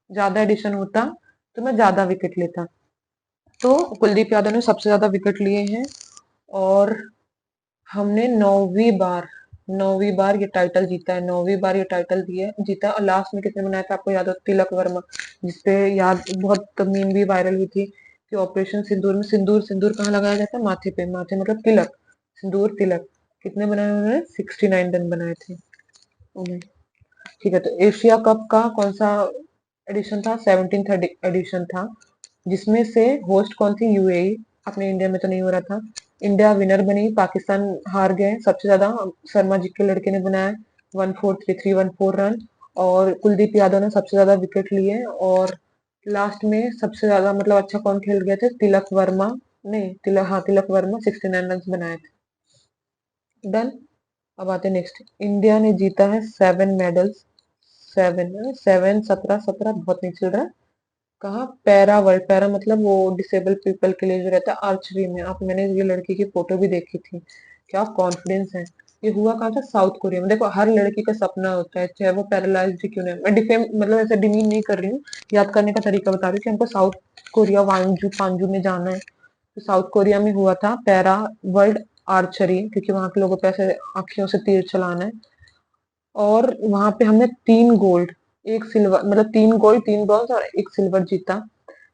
ज्यादा एडिशन होता तो मैं ज्यादा विकेट लेता। तो कुलदीप यादव ने सबसे ज्यादा विकेट लिए हैं और हमने 9वीं बार ये टाइटल जीता है, 9वीं बार ये टाइटल दिया जीता। और लास्ट में किसने बनाया था आपको याद हो? तिलक वर्मा, जिसपे याद बहुत मीम भी वायरल हुई थी कि ऑपरेशन सिंदूर में सिंदूर सिंदूर कहाँ लगाया जाता है? माथे पे, माथे मतलब तिलक, सिंदूर तिलक। कितने बनाए उन्होंने? 69 रन बनाए थे उन्हें। ठीक है, तो एशिया कप का कौन सा एडिशन था? 17th एडिशन था, जिसमें से होस्ट कौन थी? यूएई। अपने इंडिया में तो नहीं हो रहा था। इंडिया विनर बनी, पाकिस्तान हार गए। सबसे ज्यादा शर्मा जी के लड़के ने बनाया 143314 रन। और कुलदीप यादव ने सबसे ज्यादा विकेट लिए। और लास्ट में सबसे ज्यादा मतलब अच्छा कौन खेल गए थे? तिलक वर्मा। नहीं, तिलक वर्मा 69 रन बनाए थे। डन। अब आते नेक्स्ट। इंडिया ने जीता है 7 मेडल्स। 7 17 17 बहुत नहीं चल रहा है। कहा? पैरा वर्ल्ड, पैरा मतलब वो डिसेबल पीपल के लिए जो रहता है आर्चरी में। आप, मैंने ये लड़की की फोटो भी देखी थी, क्या कॉन्फिडेंस है। ये हुआ कहाँ था? साउथ कोरिया में। देखो, हर लड़की का सपना होता है, चाहे वो पैरालाइज्ड ही क्यों नहीं। मैं डिफेम मतलब ऐसे डिमीन नहीं कर रही हूँ, याद करने का तरीका बता रही हूँ कि हमको साउथ कोरिया वांजू पांजू में जाना है। तो साउथ कोरिया में हुआ था पैरा वर्ल्ड आर्चरी, क्योंकि वहां के लोगों पे ऐसे आंखियों से तीर चलाना है। और वहां पे हमने 3 गोल्ड, 1 सिल्वर, मतलब 3 गोल्ड 3 ब्रॉन्ज और 1 सिल्वर जीता।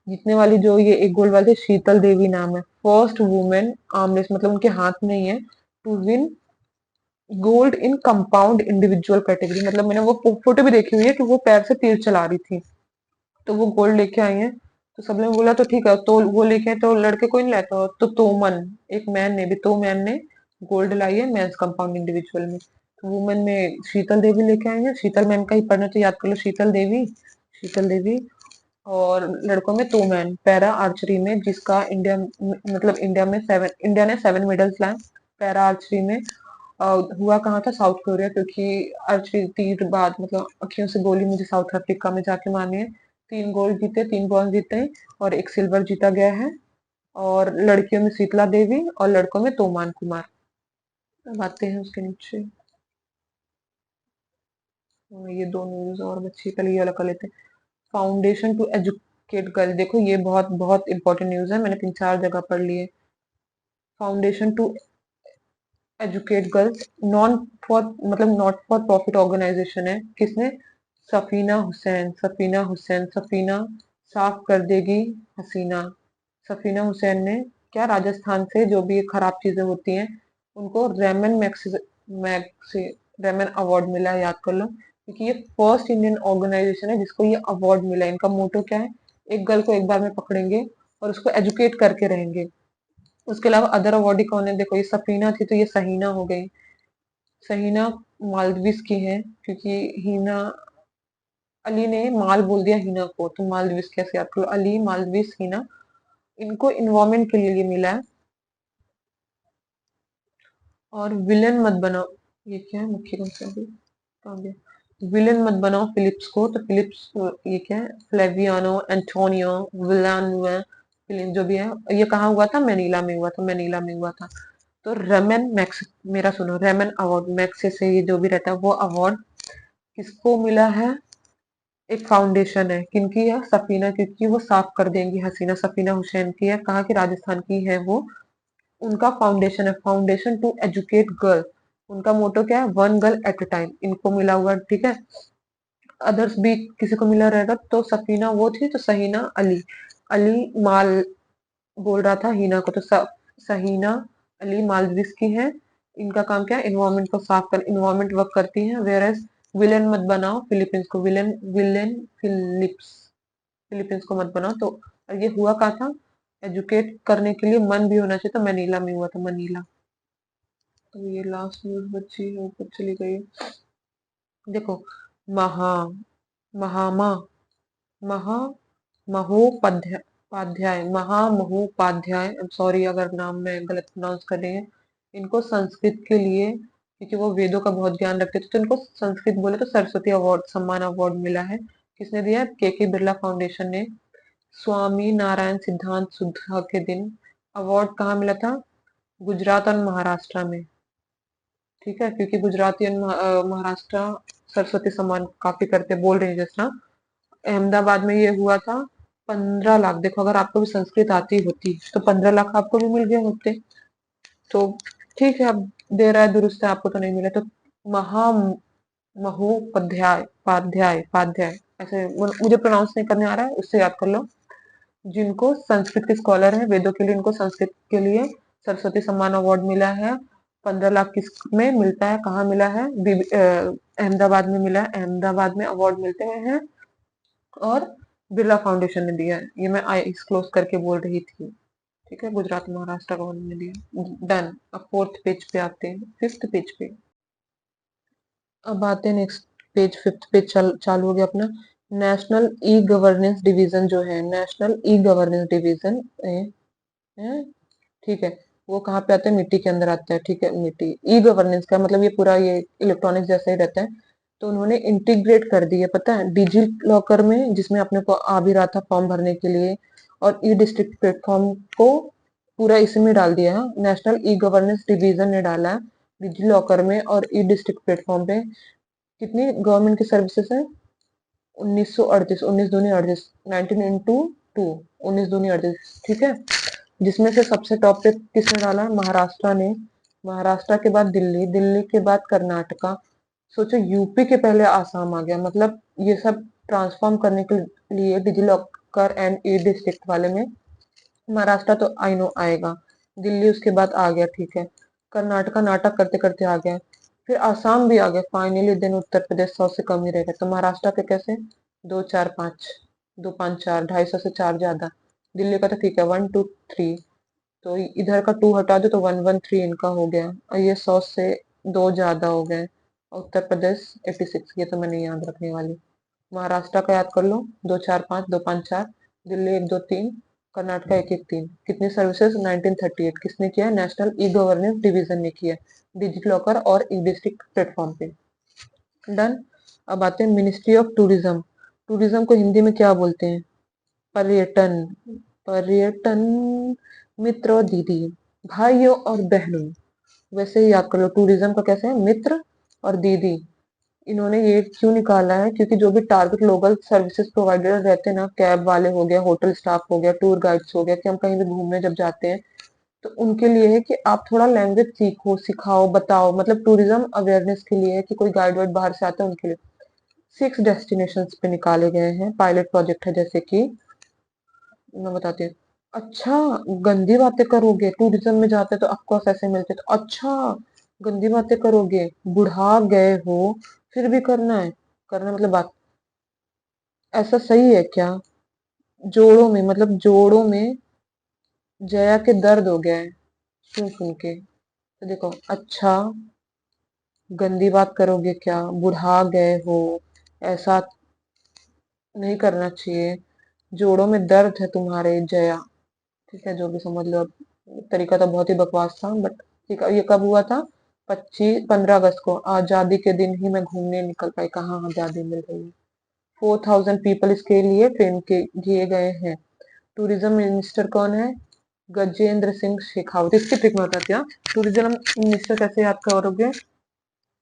जीतने वाली जो ये 1 गोल्ड वाली थी, शीतल देवी नाम है, फर्स्ट वुमेन आर्मरेस, मतलब उनके हाथ में ही है, to win gold in compound individual category. मतलब मैंने वो फोटो भी देखी हुई है कि वो पैर से तीर चला रही थी, तो वो गोल्ड लेके आई है। तो सबने बोला तो ठीक है, तो वो लेके आए, तो लड़के कोई नहीं लाता, तो तोमन, एक मैन ने भी, तो मैन ने गोल्ड लाई है मेंस कंपाउंड इंडिविजुअल में। तो वुमेन में शीतल देवी लेके आई है। शीतल मैम का ही पढ़ना तो याद कर लो, शीतल देवी, शीतल देवी। और लड़कों में तो मैन पैरा आर्चरी में, जिसका इंडिया मतलब इंडिया ने 7 मेडल्स लाए पैरा आर्चरी में। हुआ कहाँ था? साउथ कोरिया, क्योंकि आर्चरी तीर बाद मतलब अखियों से गोली मुझे साउथ अफ्रीका में जाके मारनी है। 3 गोल्ड जीते, 3 ब्रॉन्ज जीते और 1 सिल्वर जीता गया है। और लड़कियों में शीतला देवी और लड़कों में तोमान कुमार। अब आते हैं उसके नीचे। ये 2 न्यूज और बच्ची, पहले ये वाला कर लेते हैं। फाउंडेशन टू एजुकेट गर्ल, देखो ये बहुत बहुत इंपॉर्टेंट न्यूज है, मैंने 3 4 जगह पढ़ ली है। Foundation to educate girls non for मतलब नॉट फॉर प्रॉफिट ऑर्गेनाइजेशन है। किसने? सफीना हुसैन, सफीना हुसैन, सफीना साफ कर देगी हसीना। सफीना हुसैन ने क्या, राजस्थान से जो भी खराब चीजें होती हैं उनको रेमन मैक्सी रेमन अवार्ड मिला है, याद कर लो, क्योंकि ये फर्स्ट इंडियन ऑर्गेनाइजेशन है जिसको ये अवार्ड मिला है। इनका मोटो क्या है? एक गर्ल को एक बार में पकड़ेंगे और उसको एजुकेट करके रहेंगे। उसके अलावा अदर अवार्डी कौन है? देखो, ये सफीना थी तो ये सहीना हो गई। सहीना मालदीव्स की है, क्योंकि हीना, अली ने माल बोल दिया हीना को, तो मालदीव्स कैसे याद करो? अली, मालदीव्स, हीना। इनको इन्वायरमेंट के लिए ये मिला है। और विलेन मत बनाओ, ये क्या है? मुख्य कौन सा है? कहाँ गया? विलेन मत बनाओ फिलिप्स को, तो फिलिप्स ये क्या है? फ्लेवियानो एंटोनियो विलानुआ फिलिप जो भी है। ये कहाँ हुआ था? मैनीला में हुआ था, मैनीला में हुआ था। तो रेमन मैक्स, मेरा सुनो, रेमन अवार्ड मैक्स से ये जो भी रहता है वो अवार्ड किसको मिला है? एक फाउंडेशन है, किनकी है? सफीना, क्योंकि वो साफ कर देंगी हसीना, सफीना हुसैन की है। कहाँ की? राजस्थान की है वो। उनका फाउंडेशन है, फाउंडेशन टू एजुकेट गर्ल। उनका मोटो क्या है? One girl at a time. इनको मिला हुआ, ठीक है। अदर्स भी किसी को मिला रहेगा, तो सफीना वो थी, तो सहीना अली, अली माल बोल रहा था हीना को, तो सहीना अली मालदीव की है। इनका काम क्या है? इन्वायरमेंट को साफ कर, इन्वायरमेंट वर्क करती है। वेयर एज विलेन मत बनाओ फिलीपींस को, विलेन विलेन फिलिप्स, फिलीपींस को मत बनाओ। तो ये हुआ कहाँ था? एजुकेट करने के लिए मन भी होना चाहिए, तो मनीला में हुआ था, मनीला। तो ये लास्ट न्यूज बची है, ऊपर चली गई। देखो, महा महामा महा महोपाध्याय महामहोपाध्याय, सॉरी अगर नाम मैं गलत प्रोनाउंस कर रही हूँ। इनको संस्कृत के लिए, क्योंकि वो वेदों का बहुत ज्ञान रखते थे, तो इनको संस्कृत बोले तो सरस्वती अवार्ड, सम्मान अवार्ड मिला है। किसने दिया है? के बिरला फाउंडेशन ने। स्वामी नारायण सिद्धांत सुधा के दिन अवार्ड कहाँ मिला था? गुजरात और महाराष्ट्र में। ठीक है, क्योंकि गुजराती और महाराष्ट्र सरस्वती सम्मान काफी करते, बोल रहे हैं जिस तरह। अहमदाबाद में ये हुआ था 15 लाख। देखो अगर आपको भी संस्कृत आती होती तो 15 लाख आपको भी मिल गए होते। तो ठीक है, अब दे रहा है दुरुस्त है, आपको तो नहीं मिला। तो महा महोपाध्याय पाध्याय पाध्याय ऐसे मुझे प्रोनाउंस नहीं करने आ रहा है, उससे याद कर लो। जिनको संस्कृत के स्कॉलर हैं, वेदों के लिए, इनको संस्कृत के लिए सरस्वती सम्मान अवार्ड मिला है। 15 लाख किस में मिलता है, कहाँ मिला है? अहमदाबाद में मिला है। अहमदाबाद में अवार्ड मिलते हैं और बिरला फाउंडेशन ने दिया है। ये मैं आईज क्लोज करके बोल रही थी। ठीक है, गुजरात महाराष्ट्र गवर्नमेंट ने दिया। डन। अब फोर्थ पेज पे आते हैं, फिफ्थ पेज पे। अब आते हैं नेक्स्ट पेज, फिफ्थ पेज चालू हो गया अपना। नेशनल ई गवर्नेंस डिवीजन जो है, नेशनल ई गवर्नेंस डिवीजन है, ठीक है। वो कहाँ पे आता है? मिट्टी के अंदर आता है। ठीक है, मिट्टी। ई गवर्नेंस का मतलब ये पूरा ये इलेक्ट्रॉनिक्स जैसा ही रहता है। तो उन्होंने इंटीग्रेट कर दिया, पता है, डिजी लॉकर में, जिसमें अपने को आ भी रहा था फॉर्म भरने के लिए, और ई डिस्ट्रिक्ट प्लेटफॉर्म को पूरा इसमें डाल दिया है। नेशनल ई गवर्नेंस डिवीजन ने डाला है डिजी लॉकर में और ई डिस्ट्रिक्ट प्लेटफॉर्म पे। कितनी गवर्नमेंट की सर्विसेज है? 1938, 19 दूनी 38, 19 into 2, 19 दूनी 38, ठीक है। जिसमें से सबसे टॉप पे किसने डाला है? महाराष्ट्र ने। महाराष्ट्र के बाद दिल्ली, दिल्ली के बाद कर्नाटका। सोचो, यूपी के पहले आसाम आ गया। मतलब ये सब ट्रांसफॉर्म करने के लिए digi locker and E district वाले में महाराष्ट्र तो आई नो आएगा, दिल्ली उसके बाद आ गया, ठीक है। कर्नाटका नाटक करते करते आ गया, फिर आसाम भी आ गया फाइनली। देन उत्तर प्रदेश 100 से कम ही रहेगा। तो महाराष्ट्र के कैसे? 2 4 5, 2 5 4, 250 से 4 ज्यादा। दिल्ली का तो ठीक है 1 2 3, तो इधर का 2 हटा दो तो 1 1 3 इनका हो गया, और ये 100 से 2 ज्यादा हो गए। और उत्तर प्रदेश 86, ये तो मैं नहीं याद रखने वाली। महाराष्ट्र का याद कर लो, 2 4 5, 2 5 4। दिल्ली 1 2 3, कर्नाटका 1 1 3। कितनी सर्विसेज? 1938। किसने किया? नेशनल ई गवर्नेंस डिवीजन ने किया, डिजिटल लॉकर और ई डिस्ट्रिक्ट प्लेटफॉर्म पे। डन। अब आते हैं मिनिस्ट्री ऑफ टूरिज्म। टूरिज्म को हिंदी में क्या बोलते हैं? पर्यटन। पर्यटन मित्र और दीदी, भाइयों और बहनों, वैसे ही याद कर लो। टूरिज्म का कैसे है? मित्र और दीदी। इन्होंने ये क्यों निकाला है? क्योंकि जो भी टारगेट लोकल सर्विसेज प्रोवाइडर रहते हैं ना, कैब वाले हो गया, होटल स्टाफ हो गया, टूर गाइड्स हो गया, कि हम कहीं भी घूमने जब जाते हैं तो उनके लिए है कि आप थोड़ा लैंग्वेज सीखो, सिखाओ, बताओ। मतलब टूरिज्म अवेयरनेस के लिए है कि कोई गाइड वाइड बाहर से आता है उनके लिए। 6 डेस्टिनेशन पे निकाले गए हैं, पायलट प्रोजेक्ट है। जैसे कि मैं बताती हूँ। अच्छा, गंदी बातें करोगे? टूरिज्म में जाते तो ऑफकोर्स ऐसे मिलते। तो अच्छा, गंदी बातें करोगे, बुढ़ा गए हो, फिर भी करना है? करना मतलब बात, ऐसा सही है क्या? जोड़ों में, मतलब जोड़ों में जया के दर्द हो गया है सुन सुन के। तो देखो, अच्छा, गंदी बात करोगे क्या, बुढ़ा गए हो, ऐसा नहीं करना चाहिए, जोड़ों में दर्द है तुम्हारे जया। ठीक है, जो भी समझ लो। अब तरीका तो बहुत ही बकवास था, बट ठीक है। ये कब हुआ था? 15 अगस्त को। आजादी के दिन ही मैं घूमने निकल पाई, कहाँ आजादी मिल रही है। 4000 पीपल इसके लिए ट्रेन के किए गए हैं। टूरिज्म मिनिस्टर कौन है? गजेंद्र सिंह शेखावत। इसकी ट्रिक में बताती हूँ। टूरिज्म मिनिस्टर कैसे याद करोगे?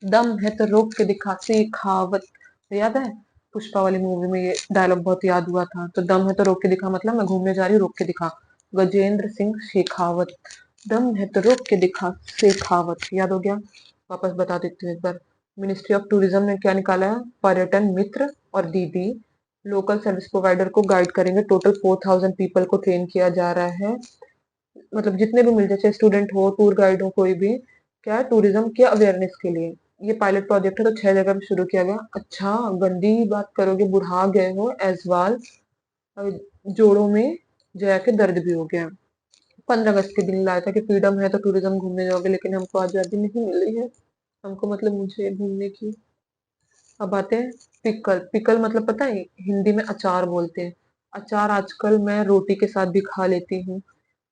दम है तो रोक के दिखा, शेखावत। याद है? पुष्पा वाली मूवी में ये डायलॉग बहुत याद हुआ था। तो दम है तो रोक के दिखा, मतलब मैं घूमने जा रही हूँ, रोक के दिखा। गजेंद्र सिंह शेखावत। दम है तो रोक के दिखा, शेखावत। याद हो गया? वापस बता देती हूँ एक बार। मिनिस्ट्री ऑफ टूरिज्म ने क्या निकाला है? पर्यटन मित्र और दीदी लोकल सर्विस प्रोवाइडर को गाइड करेंगे। टोटल 4000 पीपल को ट्रेन किया जा रहा है। मतलब जितने भी मिल जाए, चाहे स्टूडेंट हो, टूर गाइड हो, कोई भी, क्या टूरिज्म के अवेयरनेस के लिए। ये पायलट प्रोजेक्ट है, तो 6 जगह पे शुरू किया गया। अच्छा, गंदी बात करोगे, बुढ़ा गए हो, एजवाल, जोड़ों में जया के दर्द भी हो गया। 15 अगस्त के दिन लाया था कि फ्रीडम है तो टूरिज्म घूमने जाओगे, लेकिन हमको आजादी नहीं मिल रही है। हमको मतलब मुझे घूमने की। अब आते हैं पिकल। पिकल मतलब पता है? हिंदी में अचार बोलते हैं। अचार आजकल मैं रोटी के साथ भी खा लेती हूँ।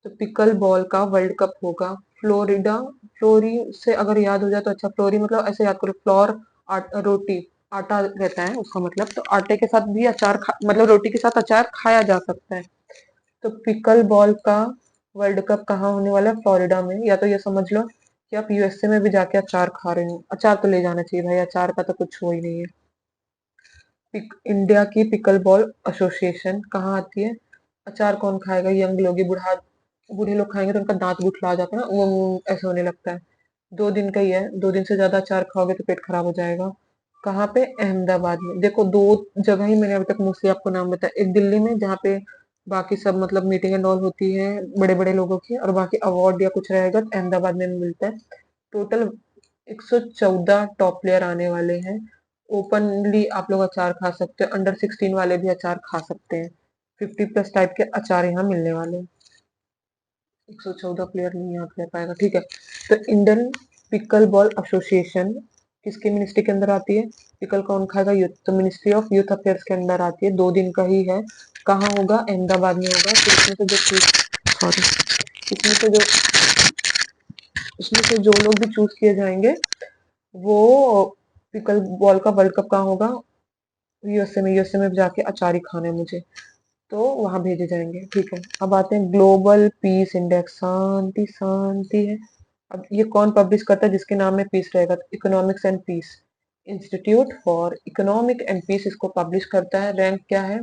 तो पिकल बॉल का वर्ल्ड कप होगा फ्लोरिडा। फ्लोरी से अगर याद हो जाए तो अच्छा। फ्लोरी मतलब ऐसे याद करो, फ्लोर रोटी, आटा रहता है उसका मतलब। तो आटे के साथ भी अचार मतलब रोटी के साथ अचार खाया जा सकता है। तो पिकल बॉल का वर्ल्ड कप कहाँ होने वाला है? फ्लोरिडा में। या तो ये समझ लो कि आप यूएसए में भी जाके अचार खा रहे हो। अचार तो ले जाना चाहिए भाई, अचार का तो कुछ हो ही नहीं है। इंडिया की पिकल बॉल एसोसिएशन कहाँ आती है? अचार कौन खाएगा? यंग लोग ही, बूढ़े लोग खाएंगे तो उनका दांत गुठला आ जाता है ना, वो ऐसे होने लगता है। 2 दिन का ही है, 2 दिन से ज्यादा अचार खाओगे तो पेट खराब हो जाएगा। कहाँ पे? अहमदाबाद में। देखो, 2 जगह ही मैंने अभी तक मोस्टली आपको नाम बताया। एक दिल्ली में, जहाँ पे बाकी सब मतलब मीटिंग एंड ऑल होती है बड़े बड़े लोगों की, और बाकी अवार्ड या कुछ रहेगा तो अहमदाबाद में मिलता है। टोटल 114 टॉप प्लेयर आने वाले हैं। ओपनली आप लोग अचार खा सकते हो, अंडर 16 वाले भी अचार खा सकते हैं। 50+ टाइप के अचार यहाँ मिलने वाले हैं। 114 प्लेयर नहीं याद रह पाएगा, ठीक है। तो इंडियन पिकल बॉल एसोसिएशन किसके मिनिस्ट्री के अंदर आती है? पिकल कौन खाएगा? यूथ, तो मिनिस्ट्री ऑफ यूथ अफेयर्स के अंदर आती है। 2 दिन का ही है। कहाँ होगा? अहमदाबाद में होगा। फिर इसमें से जो इसमें से जो लोग भी चूज किए जाएंगे, वो पिकल बॉल का वर्ल्ड कप कहाँ होगा? यूएसए में। यूएसए में जाके अचार ही खाना है मुझे, तो वहां भेजे जाएंगे, ठीक है। अब आते हैं ग्लोबल पीस इंडेक्स। शांति शांति है। अब ये कौन पब्लिश करता है जिसके नाम में पीस रहेगा? तो economics and peace, Institute for Economic and Peace इसको पब्लिश करता है। रैंक क्या है?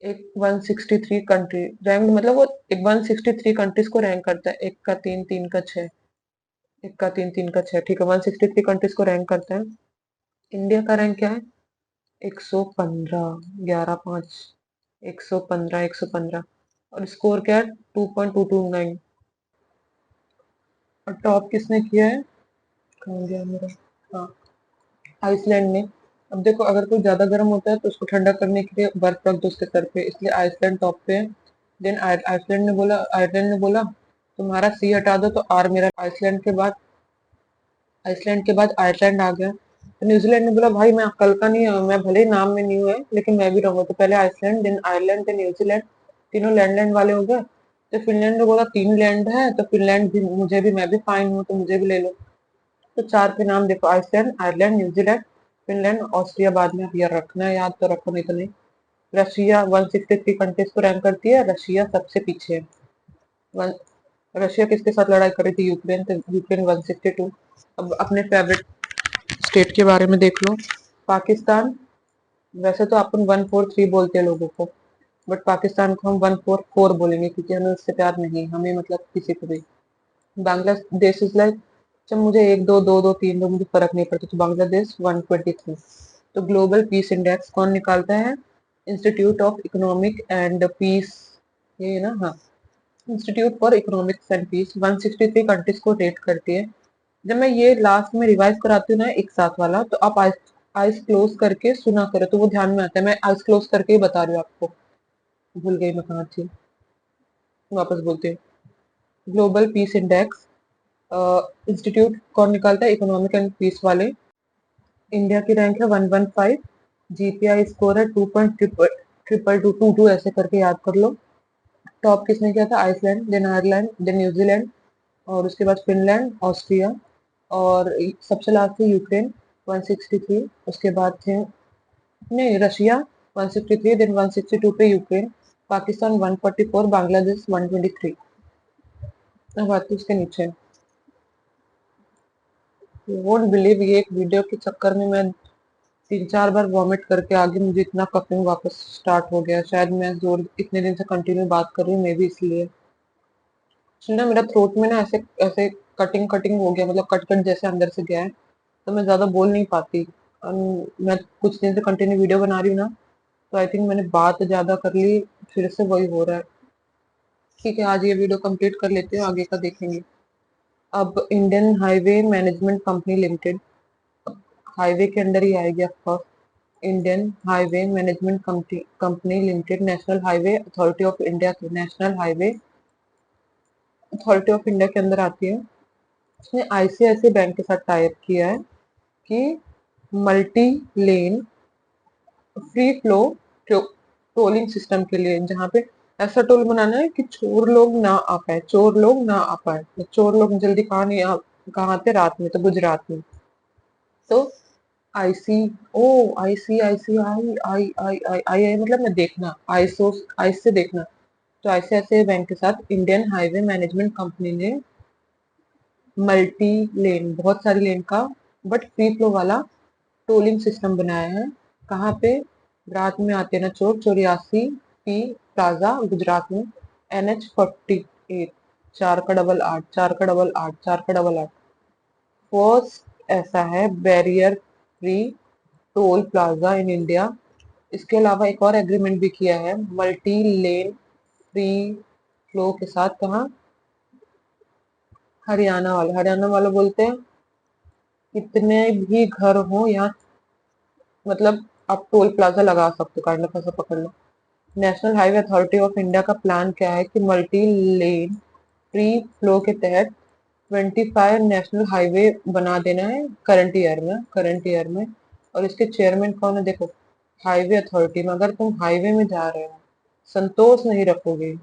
एक 163 कंट्री रैंक, मतलब वो एक 163 कंट्रीज को रैंक करता है। एक का तीन, तीन का छह, एक का तीन, तीन का छह, ठीक है। 163 कंट्रीज को रैंक करता है। इंडिया का रैंक क्या है? 115, 11/5, 115, 115। और स्कोर क्या है? 2.229। और टॉप किसने किया है? कहाँ गया मेरा? हाँ, आइसलैंड ने। अब देखो, अगर कोई ज्यादा गर्म होता है तो उसको ठंडा करने के लिए बर्फ रख दो उसके सर पे, इसलिए आइसलैंड टॉप पे है। देन आयरलैंड ने बोला तुम्हारा सी हटा दो, तो आर मेरा। आइसलैंड के बाद आयरलैंड आ गया। तो न्यूजीलैंड ने बोला भाई मैं कल का नहीं हूँ, मैं भले ही नाम में न्यू है लेकिन मैं भी रहूंगा। तो पहले Iceland, then Ireland, then New Zealand, तीनों लैंड लैंड वाले हो गए। तो फिनलैंड ने बोला 3 लैंड है तो फिनलैंड भी मुझे भी, मैं भी फाइन हूँ तो मुझे भी ले लो। तो 4 के नाम देखो, Iceland, Ireland, New Zealand, Finland, Austria. बाद में अब यार रखना है याद, तो रखो नहीं तो नहीं। रशिया 163 कंट्रीज को रैंक करती है। रशिया सबसे पीछे है। वन- रशिया किसके साथ लड़ाई कर रही थी? यूक्रेन। तो यूक्रेन 162। अब अपने फेवरेट स्टेट के बारे में देख लो। पाकिस्तान। वैसे तो अपन 143 बोलते हैं लोगों को, बट पाकिस्तान को हम 144 बोलेंगे क्योंकि हमें उससे प्यार नहीं, हमें मतलब किसी को भी। बांग्लादेश इज लाइक, जब मुझे एक दो दो दो तीन दो मुझे फर्क नहीं पड़ता। तो बांग्लादेश 123। तो ग्लोबल पीस इंडेक्स कौन निकालता है? Institute of Economic and Peace, ये ना, हाँ, Institute for Economics and Peace 163 countries को रेट करती है। जब मैं ये लास्ट में रिवाइज कराती हूँ ना एक साथ वाला, तो आप आइस आइस क्लोज करके सुना करो तो वो ध्यान में आता है। मैं आइस क्लोज करके ही बता रही हूँ आपको। भूल गई मैं कहाँ थी, वापस बोलते हैं। ग्लोबल पीस इंडेक्स इंस्टीट्यूट कौन निकालता है? इकोनॉमिक एंड पीस वाले। इंडिया की रैंक है 115। जीपीआई स्कोर है 2 ट्रिपल टू टू टू, ऐसे करके याद कर लो। टॉप किसने किया था? Iceland, then Ireland, then New Zealand, और उसके बाद फिनलैंड, ऑस्ट्रिया, और सबसे लास्ट है यूक्रेन 163। उसके बाद थे, नहीं, रशिया 163, देन 162 पे यूक्रेन, पाकिस्तान 144, बांग्लादेश 123। अब आती है उसके नीचे। वोंट बिलीव, ये एक वीडियो के चक्कर में मैं 3-4 बार वॉमिट करके आगे मुझे इतना कफिंग वापस स्टार्ट हो गया। शायद मैं जोर इतने दिन से कंटिन्यू बात कर रही हूँ, मे भी इसलिए। ना मेरा थ्रोट में ना ऐसे ऐसे कटिंग कटिंग हो गया, मतलब कट कट जैसे अंदर से गया है, तो मैं ज्यादा बोल नहीं पाती। मैं कुछ दिन से कंटिन्यू वीडियो बना रही हूँ ना, तो आई थिंक मैंने बात ज्यादा कर ली, फिर से वही हो रहा है। ठीक है, आज ये वीडियो कंप्लीट कर लेते हैं, आगे का देखेंगे। अब Indian highway management company limited, highway के अंदर ही आएगी of course. Indian highway management company limited national highway authority of India के, national highway authority of India के अंदर आती है। उसने आईसीआईसी बैंक के साथ टाई अप किया है कि multi lane free flow tolling system के लिए, जहाँ पे ऐसा टोल बनाना है कि चोर लोग ना आ पाए। तो चोर लोग जल्दी कहाँ आते? रात में, तो गुजरात में। तो आईसी ओ आई मतलब मैं देखना, आईस से देखना। तो आईसीआईसीआई बैंक के साथ इंडियन हाईवे मैनेजमेंट कंपनी ने मल्टी लेन, बहुत सारी लेन का बट फ्री फ्लो वाला टोलिंग सिस्टम बनाया है। कहाँ पे? रात में आते ना चोर, 84 पी प्लाजा गुजरात में, NH 48, 4 का 8 8, 4 का 8 8, 4 का 8 8। फर्स्ट ऐसा है barrier free toll plaza in India. इसके अलावा एक और एग्रीमेंट भी किया है मल्टी लेन फ्री फ्लो के साथ। कहाँ? हरियाणा वाले बोलते हैं कितने भी घर हो यहाँ, मतलब आप टोल प्लाजा लगा सकते हो, काइंड ऑफ ऐसा पकड़ लो। National highway authority of India का प्लान क्या है कि मल्टी लेन फ्री फ्लो के तहत 25 नेशनल हाईवे बना देना है करंट ईयर में। और इसके चेयरमैन कौन है? देखो, हाईवे अथॉरिटी में अगर तुम हाईवे में जा रहे हो, संतोष नहीं रखोगे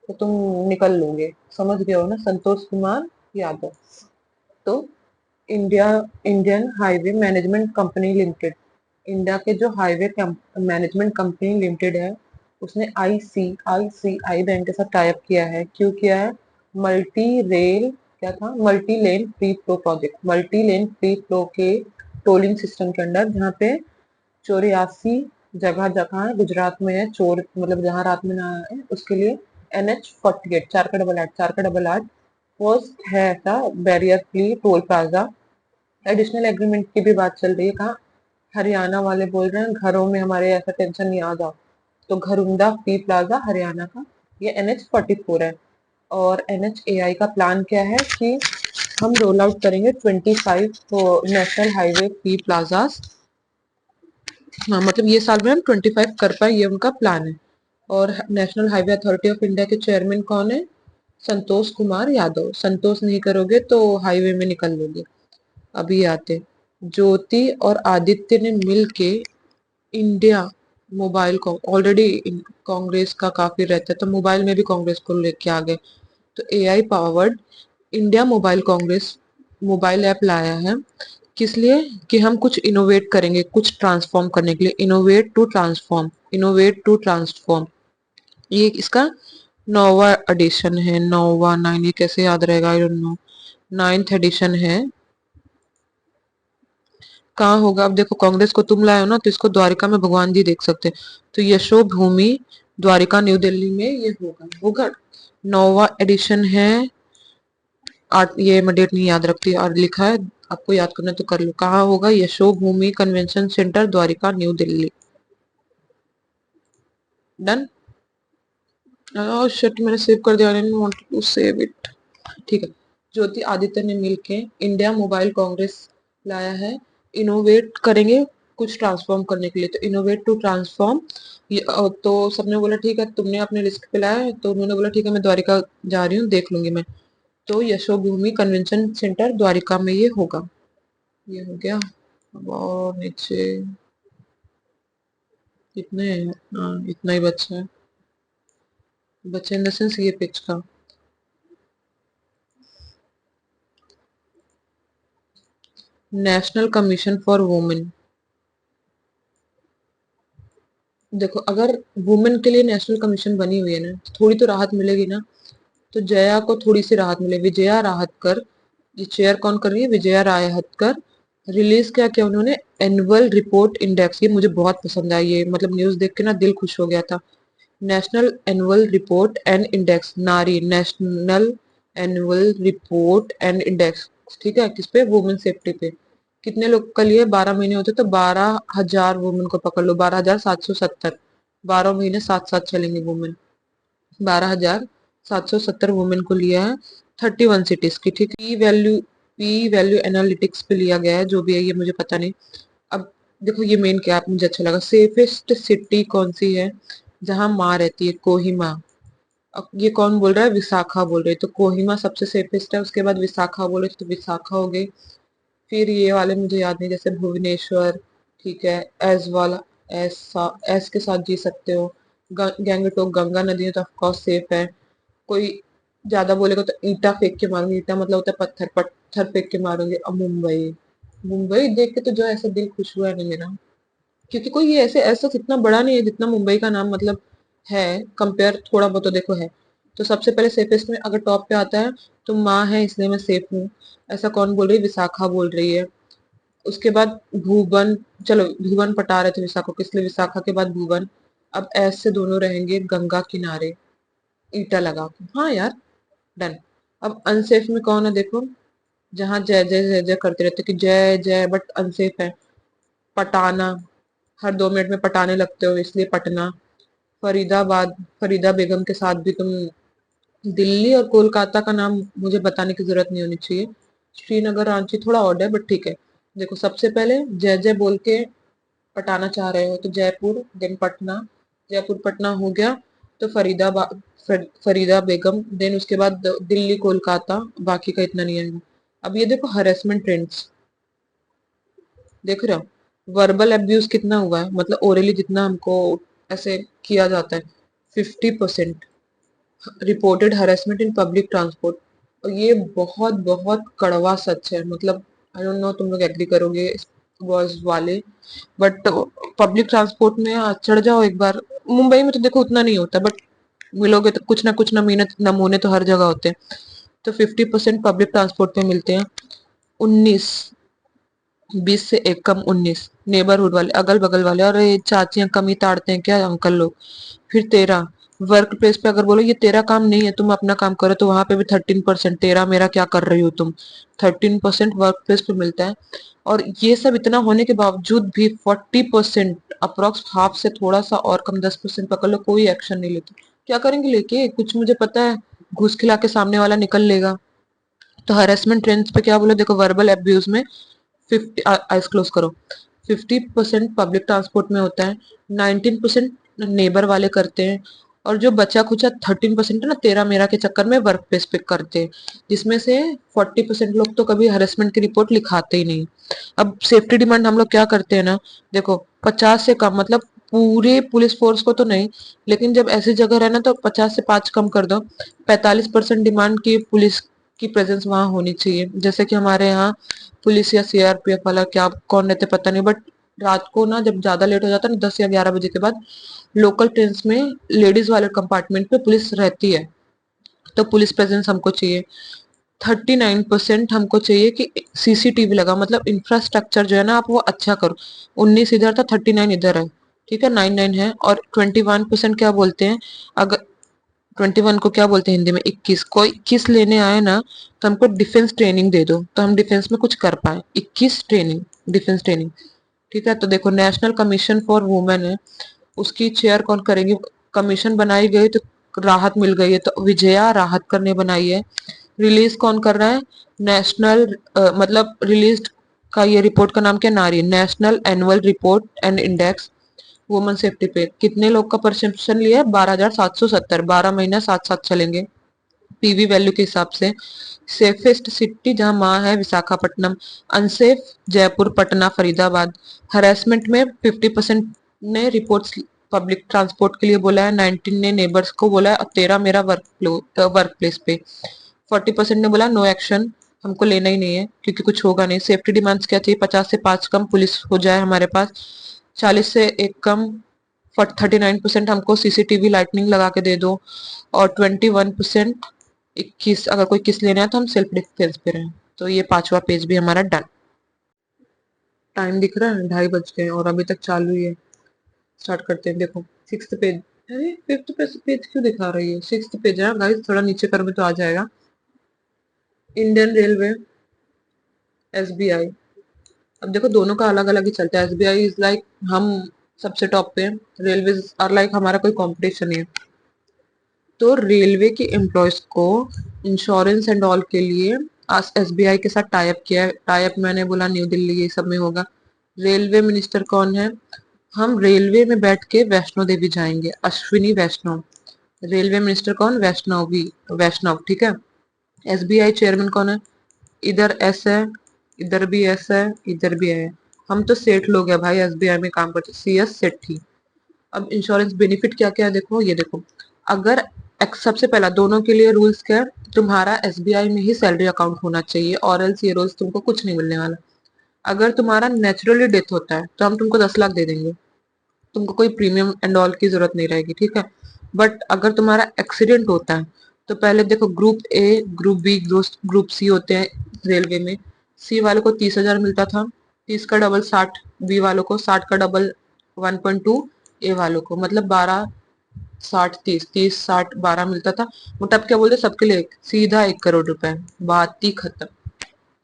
तो तुम निकल लोगे, समझ गए हो ना? संतोष कुमार यादव। तो India Indian highway management company limited, India के जो हाईवे मैनेजमेंट कंपनी लिमिटेड है, उसने आईसीआईसीआई बैंक के साथ टाई अप किया है। क्यों किया है? मल्टी रेल, क्या था? Multi lane free flow project, multi lane free flow के टोलिंग सिस्टम के अंडर, जहाँ पे 84 जगह जगह है, गुजरात में है चोर, मतलब जहाँ रात में ना है उसके लिए। NH 48, 4 का 8 8, 4 का 8 8 फर्स्ट है ऐसा barrier free toll plaza. Additional agreement की भी बात चल रही है। कहाँ? हरियाणा वाले बोल रहे हैं घरों में हमारे ऐसा टेंशन नहीं आ जाओ, तो घरुंदा फ्री प्लाजा हरियाणा का, ये NH 44 है। और NHAI का प्लान क्या है कि हम रोल आउट करेंगे 25 नेशनल हाईवे फ्री प्लाजास। हाँ, मतलब ये साल में हम 25 कर पाए, ये उनका प्लान है। और national highway authority of India के चेयरमैन कौन है? संतोष कुमार यादव। संतोष नहीं करोगे तो हाईवे में निकल लोगे। अभी आते, ज्योति और आदित्य ने मिल के इंडिया मोबाइल को, ऑलरेडी कांग्रेस का काफी रहता है तो मोबाइल में भी कांग्रेस को लेके आ गए, तो AI powered India mobile Congress mobile app लाया है। किस लिए? कि हम कुछ इनोवेट करेंगे, कुछ ट्रांसफॉर्म करने के लिए। इनोवेट टू ट्रांसफॉर्म, ये इसका नौवा एडिशन है। नौवा, 9, ये कैसे याद रहेगा? I don't know. 9th addition है। कहाँ होगा? अब देखो, कांग्रेस को तुम लाए हो ना, तो इसको द्वारिका में भगवान जी देख सकते हैं। तो यशो भूमि द्वारिका न्यू दिल्ली में ये होगा। नौवा एडिशन है। आठ, ये मैं डेट नहीं याद रखती और लिखा है, आपको याद करना तो कर लो। कहाँ होगा? Yasho Bhoomi convention centre, Dwarka, New Delhi. Done. Shit, मैंने सेव कर दिया, वांट टू सेव इट। ठीक है। ज्योति आदित्य ने मिलके इंडिया मोबाइल कांग्रेस लाया है। इनोवेट करेंगे कुछ ट्रांसफॉर्म करने के लिए, तो इनोवेट टू ट्रांसफॉर्म। तो सबने बोला ठीक है, तुमने अपने लिस्ट पे लाया है, तो उन्होंने बोला ठीक है मैं द्वारिका जा रही हूँ, देख लूंगी मैं। तो यशोभूमि कन्वेंशन सेंटर द्वारिका में ये होगा। ये हो गया। अब और नीचे कितने हैं? हाँ, इतना ही बचा है। बचे इन द सेंस ये पेज का। National commission for women. देखो, अगर वुमेन के लिए नेशनल कमीशन बनी हुई है ना, तो थोड़ी तो राहत मिलेगी ना। तो जया को थोड़ी सी राहत मिले, विजया राहतकर। ये चेयर कौन कर रही है? विजया राहतकर। रिलीज क्या किया उन्होंने? Annual report index. ये मुझे बहुत पसंद आई, ये मतलब न्यूज देख के ना दिल खुश हो गया था। National annual report and index, NARI national annual report and index. ठीक है, किस पे? वुमेन सेफ्टी पे। कितने लोग का लिए? 12 महीने होते तो 12,000 वुमेन को पकड़ लो, 12,770। 12 महीने साथ साथ चलेंगे वुमेन। 12,770 वुमेन को लिया है 31 सिटीज की। ठीक है। पी वैल्यू एनालिटिक्स पे लिया गया है, जो भी है ये मुझे पता नहीं। अब देखो, ये मेन क्या मुझे अच्छा लगा, सेफेस्ट सिटी कौन सी है जहां माँ रहती है? कोहिमा। अब ये कौन बोल रहा है? विशाखा बोल रही है, तो कोहिमा सबसे सेफेस्ट है। उसके बाद विशाखा बोले तो विशाखा हो गई। फिर ये वाले मुझे याद नहीं, जैसे भुवनेश्वर। ठीक है। एज वाला, एस के साथ जी सकते हो। गैंगटोक, गंगा नदी है तो ऑफकोर्स सेफ है। कोई ज्यादा बोलेगा तो ईटा फेंक के मारूंगी। ईटा मतलब होता है पत्थर, पत्थर फेंक के मारूंगी। अब मुंबई, मुंबई देख के तो जो ऐसा दिल खुश हुआ है ना मेरा, क्योंकि कोई ये ऐसे ऐसा इतना बड़ा नहीं है जितना मुंबई का नाम मतलब है। कंपेयर थोड़ा बहुत तो देखो है। तो सबसे पहले सेफेस्ट में अगर टॉप पे आता है तो माँ है इसलिए मैं सेफ हूँ। ऐसा कौन बोल रही है? विशाखा बोल रही है। उसके बाद भुवन, चलो भुवन पटा रहे थे विशाखा को, इसलिए विशाखा के बाद भुवन। अब ऐसे दोनों रहेंगे गंगा किनारे ईटा लगा के, हाँ यार डन। अब अनसेफ में कौन है देखो, जहाँ जय जय जय जय करते रहते कि जय जय, बट अनसेफ है। पटाना, हर 2 मिनट में पटाने लगते हो इसलिए पटना। फरीदाबाद, फरीदा बेगम के साथ भी तुम, दिल्ली और कोलकाता का नाम मुझे बताने की जरूरत नहीं होनी चाहिए। श्रीनगर रांची थोड़ा ऑड है बट ठीक है। देखो सबसे पहले जय जय बोल के पटाना चाह रहे हो तो जयपुर, देन पटना, जयपुर पटना हो गया। तो फरीदाबाद, फरीदा बेगम, देन उसके बाद दिल्ली कोलकाता, बाकी का इतना नहीं आएगा। अब ये देखो हरेसमेंट ट्रेंड्स, देख रहे हो वर्बल अब्यूज कितना हुआ है, मतलब ओरली जितना हमको ऐसे किया जाता है, 50% reported harassment in public transport. और ये बहुत बहुत कड़वा सच है, मतलब आई डोंट नो तुम लोग एग्री करोगे बॉयज वाले, बट पब्लिक ट्रांसपोर्ट में चढ़ जाओ एक बार। मुंबई में तो देखो उतना नहीं होता, बट मिलोगे तो कुछ ना नमूने तो हर जगह होते हैं। तो 50% पब्लिक ट्रांसपोर्ट पे मिलते हैं। 19, 20 से एक कम 19 नेबरहुड वाले, अगल बगल वाले, और ये चाचियां कमी ताड़ते हैं क्या अंकल लोग। फिर 13 वर्क प्लेस पे, अगर बोलो ये तेरा काम नहीं है तुम अपना काम करो, तो वहां पे भी 13%, तेरा मेरा क्या कर रही हो तुम। 13% वर्क प्लेस पे मिलता है। और ये सब इतना होने के बावजूद भी 40%, अप्रोक्स हाफ से थोड़ा सा और कम, 10% पकड़ लो, कोई एक्शन नहीं लेते। क्या करेंगे लेके, कुछ मुझे पता है, घूस खिला के सामने वाला निकल लेगा। तो हरेसमेंट ट्रेंड्स पे क्या बोले देखो, वर्बल अब्यूज में 50, आइस क्लोज करो, 50% पब्लिक ट्रांसपोर्ट में होता है, 19% नेबर वाले करते हैं, और जो बचा खुचा 13% है ना, तेरा मेरा के चक्कर में वर्क प्लेस पे करते हैं, जिसमें से 40% लोग तो कभी हरेसमेंट की रिपोर्ट लिखाते ही नहीं। अब सेफ्टी डिमांड हम लोग क्या करते हैं ना, देखो 50 से कम, मतलब पूरे पुलिस फोर्स को तो नहीं, लेकिन जब ऐसी जगह रहना तो 50 से 5 कम कर दो। 45% डिमांड की पुलिस की प्रेजेंस वहां होनी चाहिए, जैसे कि हमारे यहाँ पुलिस या सीआरपीएफ वाला, क्या कौन रहते पता नहीं, बट रात को ना जब ज्यादा लेट हो जाता है ना, 10 या 11 बजे के बाद, लोकल ट्रेन में लेडीज वाले कंपार्टमेंट पे पुलिस रहती है, तो पुलिस प्रेजेंस हमको चाहिए। 39% हमको चाहिए कि सीसीटीवी लगा, मतलब इंफ्रास्ट्रक्चर जो है ना आप वो अच्छा करो। 19 इधर था, 39 इधर है, ठीक है, 9 9 है। और 21% क्या बोलते हैं, अगर 21 को क्या बोलते हैं हिंदी में, 21 को 21 लेने आए ना, तो हमको डिफेंस ट्रेनिंग दे दो, तो हम डिफेंस में कुछ कर पाए। 21 ट्रेनिंग, डिफेंस ट्रेनिंग, ठीक है। तो देखो नेशनल कमीशन फॉर वुमेन है, उसकी चेयर कौन करेंगी, कमीशन बनाई गई तो राहत मिल गई है, तो विजया राहत करने बनाई है। रिलीज कौन कर रहा है, नेशनल, मतलब रिलीज का ये रिपोर्ट का नाम क्या, नारी national annual report and index woman safety पे, कितने लोग का परसेप्शन लिया है, 12,770, 12 महीना साथ साथ चलेंगे पीवी वैल्यू के हिसाब से। सेफेस्ट सिटी जहां माँ है विशाखापट्टनम, अनसेफ जयपुर पटना फरीदाबाद। हरेसमेंट में 50% ने रिपोर्ट्स पब्लिक ट्रांसपोर्ट के लिए बोला है, 19 ने नेबर्स को बोला है, और 13 मेरा वर्क प्लेस पे। 40% ने बोला नो एक्शन, हमको लेना ही नहीं है क्योंकि कुछ होगा नहीं। सेफ्टी डिमांड्स क्या चाहिए, 50 से 5 कम पुलिस हो जाए हमारे पास, 40 से 1 कम, 39% हमको सीसीटीवी लाइटनिंग लगा के दे दो, और 21%, 21 अगर कोई किस लेना है तो हम सेल्फ डिफेंस पे रहें। तो ये 5वां पेज भी हमारा डन। टाइम दिख रहा है, 2:30 बज गए और अभी तक चालू ही है। स्टार्ट करते हैं, देखो 6th पेज, अरे 5th पेज क्यों दिखा रही है, 6th पेज है गाइस, थोड़ा नीचे करोगे तो आ जाएगा। Indian railway, SBI. अब देखो दोनों का अलग अलग ही चलता है, एसबीआई इज लाइक हम सबसे टॉप पे, रेलवे आर लाइक हमारा कोई कंपटीशन नहीं है। तो रेलवे के एम्प्लॉयज को इंश्योरेंस एंड ऑल के लिए आज एसबीआई के साथ टाइप किया है। टाइप मैंने बोला न्यू दिल्ली ये सब में होगा। रेलवे मिनिस्टर कौन है, हम रेलवे में बैठ के वैष्णो देवी जाएंगे, अश्विनी वैष्णव। रेलवे मिनिस्टर कौन, वैष्णवी, वैष्णव, ठीक है। एसबीआई चेयरमैन कौन है, इधर एस है, इधर भी एस है, इधर भी है। हम तो सेठ लोग हैं भाई, एसबीआई में काम करते, सी एस सेठी। अब इंश्योरेंस बेनिफिट क्या क्या है देखो, ये देखो, अगर सबसे पहला दोनों के लिए रूल्स क्या है, तुम्हारा एसबीआई में ही सैलरी अकाउंट होना चाहिए, और एल्स ये रोज तुमको कुछ नहीं मिलने वाला। अगर तुम्हारा नेचुरली डेथ होता है तो हम तुमको 10 लाख दे देंगे, तुमको कोई प्रीमियम एंड ऑल की जरूरत नहीं रहेगी, ठीक है। बट अगर तुम्हारा एक्सीडेंट होता है तो पहले देखो, group A, group B, group C होते हैं रेलवे में। सी वाले को 30,000 मिलता था, 30 का डबल 60 बी वालों को, 60 का डबल 1.2 ए वालों को, मतलब 12 60 30 30 60 12 मिलता था। वो तब क्या बोलते, सबके लिए सीधा 1 करोड़ रुपए, बात ही खत्म।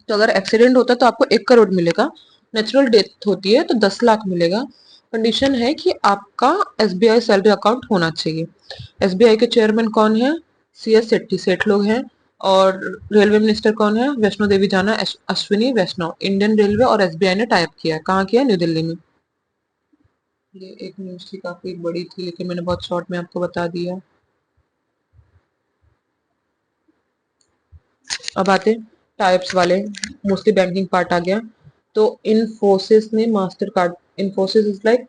तो अगर एक्सीडेंट होता है तो आपको 1 करोड़ मिलेगा, नेचुरल डेथ होती है तो 10 लाख मिलेगा। कंडीशन है कि आपका एसबीआई सैलरी अकाउंट होना चाहिए। एसबीआई के चेयरमैन कौन है? CS सेट्टी, सेठ लोग हैं। और रेलवे मिनिस्टर कौन है? वैष्णो देवी जाना, अश्विनी वैष्णव। इंडियन रेलवे और एसबीआई ने टाइप किया है, कहाँ किया है? न्यू दिल्ली में। ये एक न्यूज थी, काफी बड़ी थी, लेकिन मैंने बहुत शॉर्ट में आपको बता दिया। अब आते टाइप्स वाले, मोस्टली बैंकिंग पार्ट आ गया। तो इन्फोसिस ने master card, Infosys is like,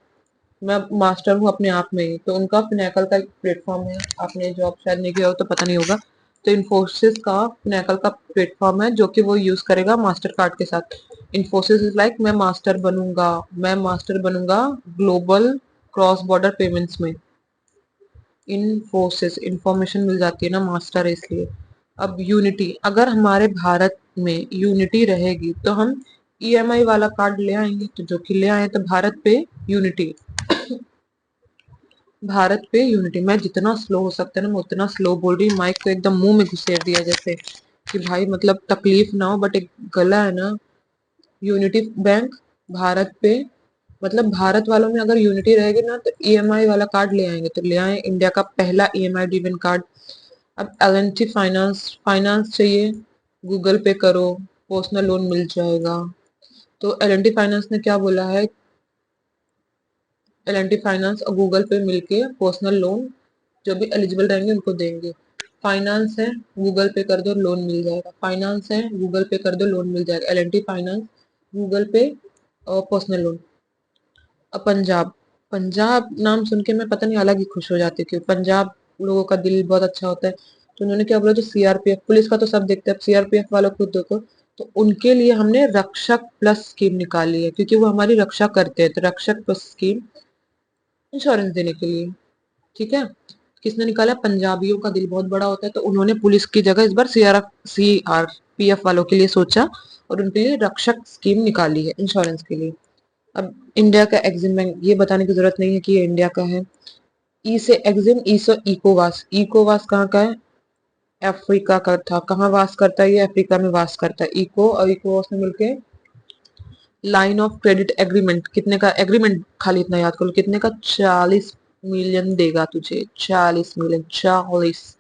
मैं मास्टर हूँ अपने आप में ही, तो उनका फिनेकल का एक प्लेटफॉर्म है। आपने जॉब शायद नहीं किया हो तो पता नहीं होगा। तो इन्फोसिस का फिनेकल का प्लेटफॉर्म है जो कि वो यूज करेगा मास्टर कार्ड के साथ। इन्फोसिस इज लाइक, मैं मास्टर बनूंगा, मैं मास्टर बनूंगा ग्लोबल क्रॉस बॉर्डर पेमेंट्स में। इन्फोसिस, इंफॉर्मेशन मिल जाती है ना, मास्टर है इसलिए। अब यूनिटी, अगर हमारे भारत में यूनिटी रहेगी तो हम ईएमआई वाला कार्ड ले आएंगे, तो जो कि ले आए, तो भारत पे यूनिटी, भारत पे यूनिटी। मैं जितना स्लो हो सकता है ना मैं उतना स्लो बोल रही हूँ, माइक को एकदम मुंह में घुसेड़ दिया जैसे कि भाई मतलब तकलीफ ना हो, बट एक गला है ना। यूनिटी बैंक भारत पे, मतलब भारत वालों में अगर यूनिटी रहेगी ना तो ईएमआई वाला कार्ड ले आएंगे, तो ले आए इंडिया का पहला ईएमआई ड्रिवन कार्ड। अब एल फाइनेंस, फाइनेंस चाहिए, गूगल पे करो, पर्सनल लोन मिल जाएगा। तो एल फाइनेंस ने क्या बोला है, एल फाइनेंस और गूगल पे मिलके पर्सनल लोन जो भी एलिजिबल रहेंगे उनको देंगे। फाइनेंस है, गूगल पे कर दो लोन मिल जाएगा। फाइनेंस है, गूगल पे कर दो लोन मिल जाएगा। एल फाइनेंस, गूगल पे और पर्सनल लोन। अब पंजाब, पंजाब नाम सुन के मैं पता नहीं अलग ही खुश हो जाती थी। पंजाब लोगों का दिल बहुत अच्छा होता है। तो उन्होंने क्या बोला, जो सीआरपीएफ, पुलिस का तो सब देखते हैं, सीआरपीएफ वालों को देखो, तो उनके लिए हमने रक्षक प्लस स्कीम निकाली है, क्योंकि वो हमारी रक्षा करते हैं। तो रक्षक प्लस स्कीम इंश्योरेंस देने के लिए, ठीक है। किसने निकाला? पंजाबियों का दिल बहुत बड़ा होता है, तो उन्होंने पुलिस की जगह इस बार सीआरपीएफ वालों के लिए सोचा और उनके लिए रक्षक स्कीम निकाली है इंश्योरेंस के लिए। अब इंडिया का एग्जिम बैंक, ये बताने की जरूरत नहीं है कि ये इंडिया का है। ई से एग्जिम, ई से इकोवास। इकोवास कहाँ का है? अफ्रीका का था। कहाँ वास करता है? ये अफ्रीका में वास करता है। इको और इकोवास ने मिलके लाइन ऑफ क्रेडिट एग्रीमेंट, कितने का एग्रीमेंट, खाली इतना याद करो, कितने का? 40 मिलियन देगा तुझे, 40 मिलियन, 40।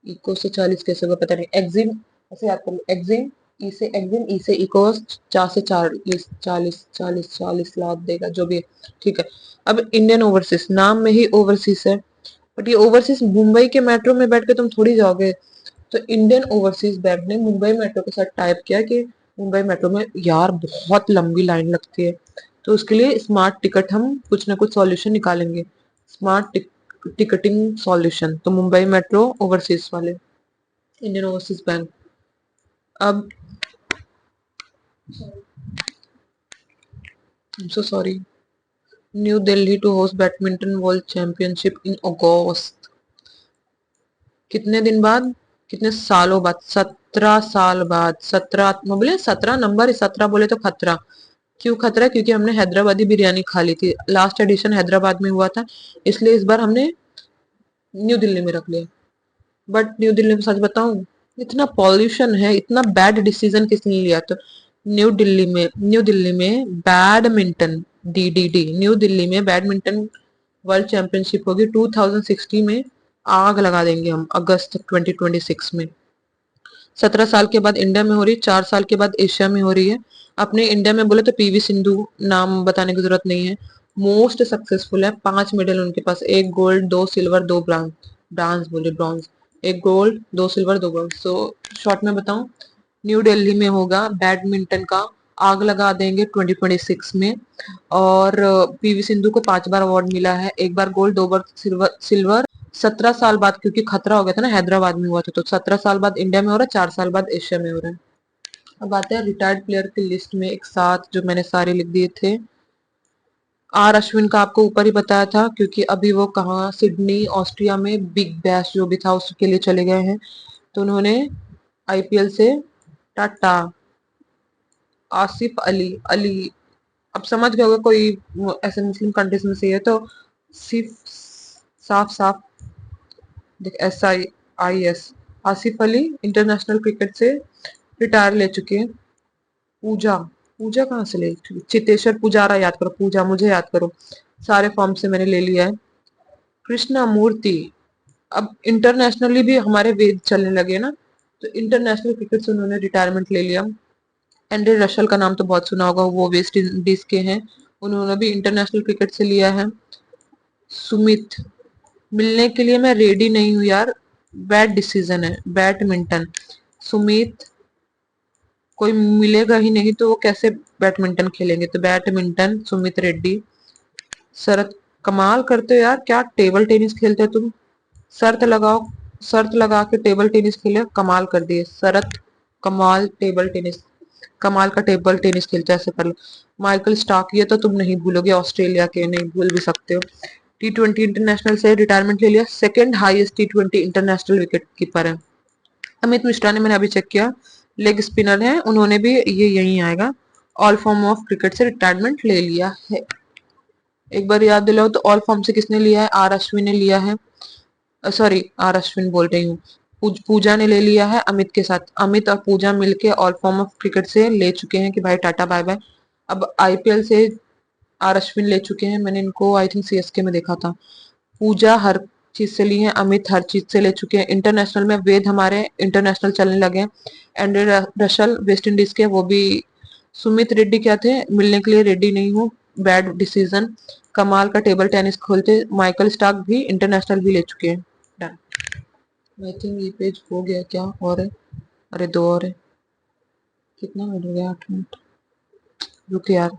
इको से 40 कैसे होगा पता नहीं। एग्जिम, ऐसे याद करो, एग्जिम, ई से एग्जिम, ई से इकोस, 4 से 40, 40 लाख देगा जो भी है, ठीक है। अब इंडियन ओवरसीज, नाम में ही ओवरसीज है, बट ये ओवरसीज मुंबई के मेट्रो में बैठ के तुम थोड़ी जाओगे। तो इंडियन ओवरसीज बैंक ने मुंबई मेट्रो के साथ टाइप किया कि मुंबई मेट्रो में यार बहुत लंबी लाइन लगती है, तो उसके लिए स्मार्ट टिकट हम कुछ ना कुछ सॉल्यूशन निकालेंगे। स्मार्ट टिकटिंग सॉल्यूशन, तो मुंबई मेट्रो ओवरसीज वाले, इंडियन ओवरसीज बैंक। अब so sorry, New Delhi to host badminton world championship in August. कितने दिन बाद, कितने सालों बाद? 17 साल बाद। 17 बोले, 17 नंबर, 17 बोले तो खतरा। क्यों खतरा? क्योंकि हमने हैदराबादी बिरयानी खा ली थी, लास्ट एडिशन हैदराबाद में हुआ था, इसलिए इस बार हमने न्यू दिल्ली में रख लिया। बट न्यू दिल्ली में सच बताऊं, इतना पॉल्यूशन है, इतना बैड डिसीजन किसने लिया? तो न्यू दिल्ली में बैडमिंटन, डीडीडी, न्यू दिल्ली में बैडमिंटन वर्ल्ड चैंपियनशिप होगी 2060 में। आग लगा देंगे हम अगस्त 2026 में। 17 साल के बाद इंडिया में हो रही है, 4 साल के बाद एशिया में हो रही है। अपने इंडिया में बोले तो पीवी सिंधु, नाम बताने की जरूरत नहीं है, मोस्ट सक्सेसफुल है। 5 मेडल उनके पास, एक गोल्ड, 2 सिल्वर, 2 ब्रांज, ब्रांज बोले ब्रॉन्ज, एक gold, 2 silver, 2 bronze. So short में बताऊं, न्यू दिल्ली में होगा बैडमिंटन का, आग लगा देंगे 2026 में। और पीवी सिंधु को 5 बार अवार्ड मिला है, एक बार गोल्ड, 2 बार सिल्वर। 17 साल बाद, क्योंकि खतरा हो गया था ना, हैदराबाद में हुआ था, तो 17 साल बाद इंडिया में हो रहा है, 4 साल बाद एशिया में हो रहा है। अब आते हैं रिटायर्ड प्लेयर की लिस्ट में, एक साथ जो मैंने सारे लिख दिए थे। आर अश्विन का आपको ऊपर ही बताया था, क्योंकि अभी वो कहाँ, सिडनी ऑस्ट्रिया में बिग बैश जो भी था उसके लिए चले गए हैं, तो उन्होंने आईपीएल से टाटा। आसिफ अली, अली अब समझ गए होगे, कोई ऐसे मुस्लिम कंट्रीज में से है तो सिर्फ साफ साफ देख, SIIS। Asif Ali international cricket से रिटायर ले चुके हैं। पूजा, पूजा कहाँ से ले चुकी? चितेश्वर पुजारा, याद करो, पूजा मुझे याद करो, सारे फॉर्म से मैंने ले लिया है। कृष्णा मूर्ति, अब इंटरनेशनली भी हमारे वेद चलने लगे ना, तो इंटरनेशनल क्रिकेट से उन्होंने रिटायरमेंट ले लिया। एंड्रे रशल का नाम तो बहुत सुना होगा, वो वेस्ट इंडीज के हैं, उन्होंने भी इंटरनेशनल क्रिकेट से लिया है। सुमित, मिलने के लिए मैं रेडी नहीं हूँ यार, बैड डिसीजन है। बैडमिंटन, सुमित, कोई मिलेगा ही नहीं तो वो कैसे बैडमिंटन खेलेंगे, तो बैडमिंटन सुमित रेड्डी। शरत, कमाल करते हो यार, क्या टेबल टेनिस खेलते हो तुम, शर्त लगाओ, शर्त लगा के टेबल टेनिस खेले, कमाल कर दिए शरत। कमाल टेबल टेनिस, कमाल का टेबल टेनिस खेलते ऐसे कर लो। माइकल स्टार्क, ये तो तुम नहीं भूलोगे, ऑस्ट्रेलिया के, नहीं भूल भी सकते हो। T20 इंटरनेशनल से रिटायरमेंट ले लिया, second highest T20 international wicket keeper है। अमित मिश्रा ने, मैंने अभी चेक किया, लेग स्पिनर है, उन्होंने भी ये यही आएगा, ऑल फॉर्म ऑफ क्रिकेट से रिटायरमेंट ले लिया है। एक बार याद दिलाओ तो ऑल फॉर्म से किसने लिया है? आर अश्विन ने लिया है, सॉरी आर अश्विन बोल रही हूँ, पूजा ने ले लिया है अमित के साथ। अमित और पूजा मिलके ऑल फॉर्म ऑफ क्रिकेट से ले चुके हैं कि भाई टाटा बाय बाय। अब आईपीएल से आर अश्विन ले चुके हैं, मैंने इनको आई थिंक सीएसके में देखा था। पूजा हर चीज से ली है, अमित हर चीज से ले चुके हैं। इंटरनेशनल में वेद हमारे इंटरनेशनल चलने लगे हैं। एंड्रे रशल वेस्ट इंडीज के, वो भी। सुमित रेड्डी क्या थे? मिलने के लिए रेडी नहीं हूँ, बैड डिसीजन। कमाल का टेबल टेनिस खोलते। माइकल स्टार्क भी इंटरनेशनल भी ले चुके हैं। डन। आई थिंक ये पेज हो गया क्या, और है? अरे दो और है, कितना मिनट हो गया? 8 मिनट, रुक यार।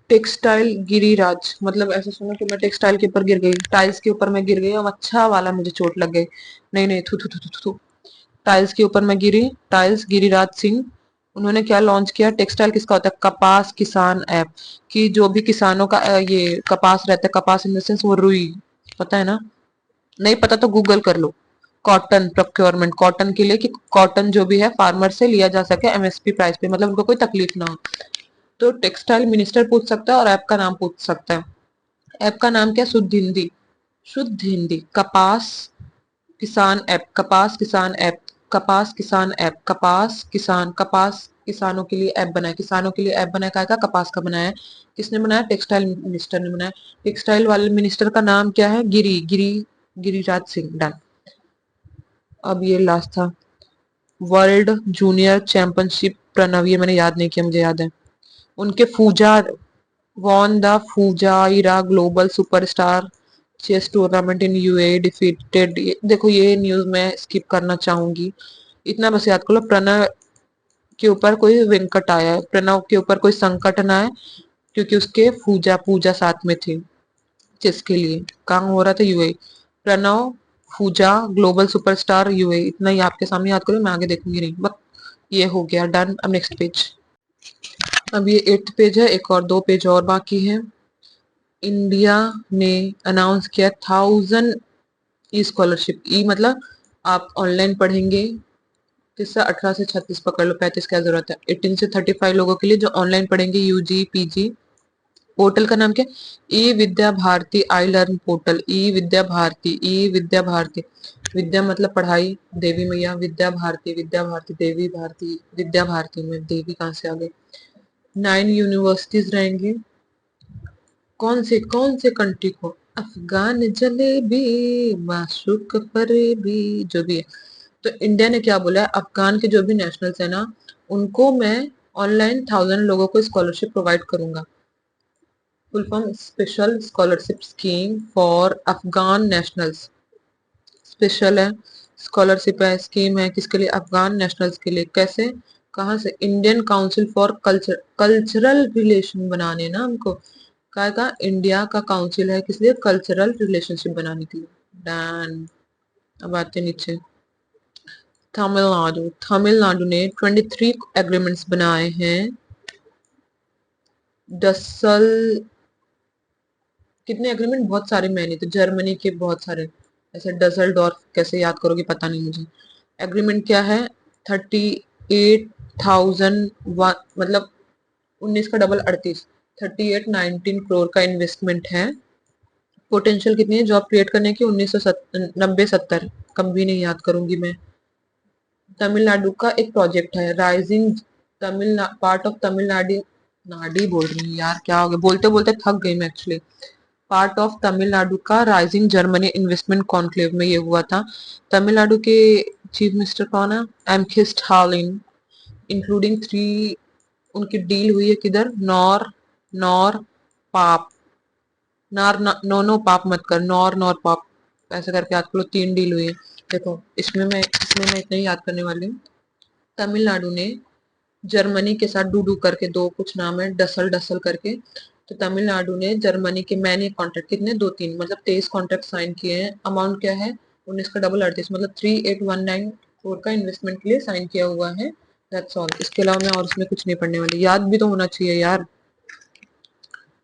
टेक्सटाइल गिरिराज, मतलब ऐसा सुनो कि मैं टेक्सटाइल के ऊपर गिर गई, टाइल्स के ऊपर मैं गिर गई, और अच्छा वाला मुझे चोट लग गई। नहीं नहीं, थू थू थू थू थू, टाइल्स के ऊपर मैं गिरी। टाइल्स गिरिराज सिंह, उन्होंने क्या लॉन्च किया? टेक्सटाइल किसका होता है? कपास किसान ऐप, कि जो भी किसानों का ये कपास रहता है, कपास इन द सेंस वो रुई, पता है ना? नहीं पता तो गूगल कर लो। कॉटन प्रोक्योरमेंट, कॉटन के लिए, कि कॉटन जो भी है फार्मर से लिया जा सके एमएसपी प्राइस पे, मतलब उनको कोई तकलीफ ना हो। तो टेक्सटाइल मिनिस्टर पूछ सकता है और ऐप का नाम पूछ सकता है। ऐप का नाम क्या? शुद्ध हिंदी, शुद्ध हिंदी कपास किसान ऐप, कपास किसान ऐप, कपास किसान ऐप, कपास किसान, कपास किसानों के लिए ऐप बनाया, किसानों के लिए ऐप बनाया, काय का? कपास का बनाया है। किसने बनाया? टेक्सटाइल मिनिस्टर ने बनाया। टेक्सटाइल वाले मिनिस्टर का नाम क्या है? गिरिराज सिंह। डन। अब ये लास्ट था, वर्ल्ड जूनियर चैंपियनशिप प्रणव, ये मैंने याद नहीं किया, मुझे याद है। उनके फूजा won the Fujairah Global Superstar chess tournament in UAE defeated. देखो ये न्यूज मैं स्किप करना चाहूंगी, इतना बस याद कर लो, प्रणव के ऊपर कोई वेंकट आया है, प्रणव के ऊपर कोई संकट ना आए, क्योंकि उसके पूजा पूजा साथ में थी चेस के लिए। कहाँ हो रहा था? यूएई। प्रणव पूजा ग्लोबल सुपरस्टार यूएई, इतना ही आपके सामने याद करो, मैं आगे देखूंगी नहीं, बस ये हो गया। डन। अब नेक्स्ट पेज, अब ये 8th पेज है, एक और 2 पेज और बाकी है। इंडिया ने अनाउंस किया 1000 ई स्कॉलरशिप। ई मतलब आप ऑनलाइन पढ़ेंगे, किससे? 18 से 36 पकड़ लो, 35 क्या जरूरत है, 18 से 35 लोगों के लिए जो ऑनलाइन पढ़ेंगे, यूजी पीजी। पोर्टल का नाम क्या? ई Vidya Bharati I learn portal, ई विद्या भारती, ई विद्या भारती। विद्या मतलब पढ़ाई, देवी मैया, विद्या भारती, विद्या भारती, देवी भारती, विद्या भारती में देवी कहाँ से आ गई? 9 यूनिवर्सिटीज रहेंगी। कौन से कंट्री को? अफगान जलेबी, माशूक फरेबी, जो भी है। तो इंडिया ने क्या बोला है? अफगान के जो भी नेशनल्स है ना, उनको मैं ऑनलाइन 1000 लोगों को स्कॉलरशिप प्रोवाइड करूंगा। Full form, special scholarship scheme for Afghan nationals. Special है, स्कॉलरशिप है, स्कीम है, किसके लिए? अफगान नेशनल्स के लिए। कैसे? कहाँ से? Indian council for cultural relation बनाने ना हमको, का इंडिया का काउंसिल है, किस लिए? कल्चरल रिलेशनशिप बनाने के लिए। डन। अब आते नीचे, तमिलनाडु, तमिलनाडु ने 23 एग्रीमेंट्स बनाए हैं। डसल, कितने एग्रीमेंट? बहुत सारे, मैंने तो जर्मनी के बहुत सारे, ऐसे डसल डॉर्फ कैसे याद करोगे पता नहीं मुझे। एग्रीमेंट क्या है? 38,000, मतलब 19 का डबल 38, 3819 करोड़ का इन्वेस्टमेंट है। पोटेंशियल कितनी है जॉब क्रिएट करने की? 1990-70, कम भी नहीं याद करूंगी मैं। तमिलनाडु का एक प्रोजेक्ट है rising Tamil part of Tamil Nadu, नाडी बोल रही हूँ यार, क्या हो गया, बोलते बोलते थक गई मैं एक्चुअली। पार्ट ऑफ तमिलनाडु का राइजिंग जर्मनी इन्वेस्टमेंट कॉन्क्लेव में ये हुआ था। तमिलनाडु के चीफ मिनिस्टर कौन है? एमकिस्ट हालिन, इंक्लूडिंग 3, उनकी डील हुई है किधर? नॉर नॉर पाप, नार नो नो पाप मत कर, नॉर नॉर पाप ऐसे करके याद करो, 3 डील हुई है। देखो इसमें मैं इतना ही याद करने वाली हूँ। तमिलनाडु ने जर्मनी के साथ डू डू करके, दो कुछ नाम है, डसल डसल करके, तो तमिलनाडु ने जर्मनी के मैंने कॉन्ट्रैक्ट कितने? 2-3 मतलब 23 कॉन्ट्रैक्ट साइन किए हैं। अमाउंट क्या है? 19 का डबल 38 मतलब 3819 करोड़ का इन्वेस्टमेंट के लिए साइन किया हुआ है। That's all. इसके अलावा मैं और इसमें कुछ नहीं पढ़ने वाली, याद भी तो होना चाहिए यार।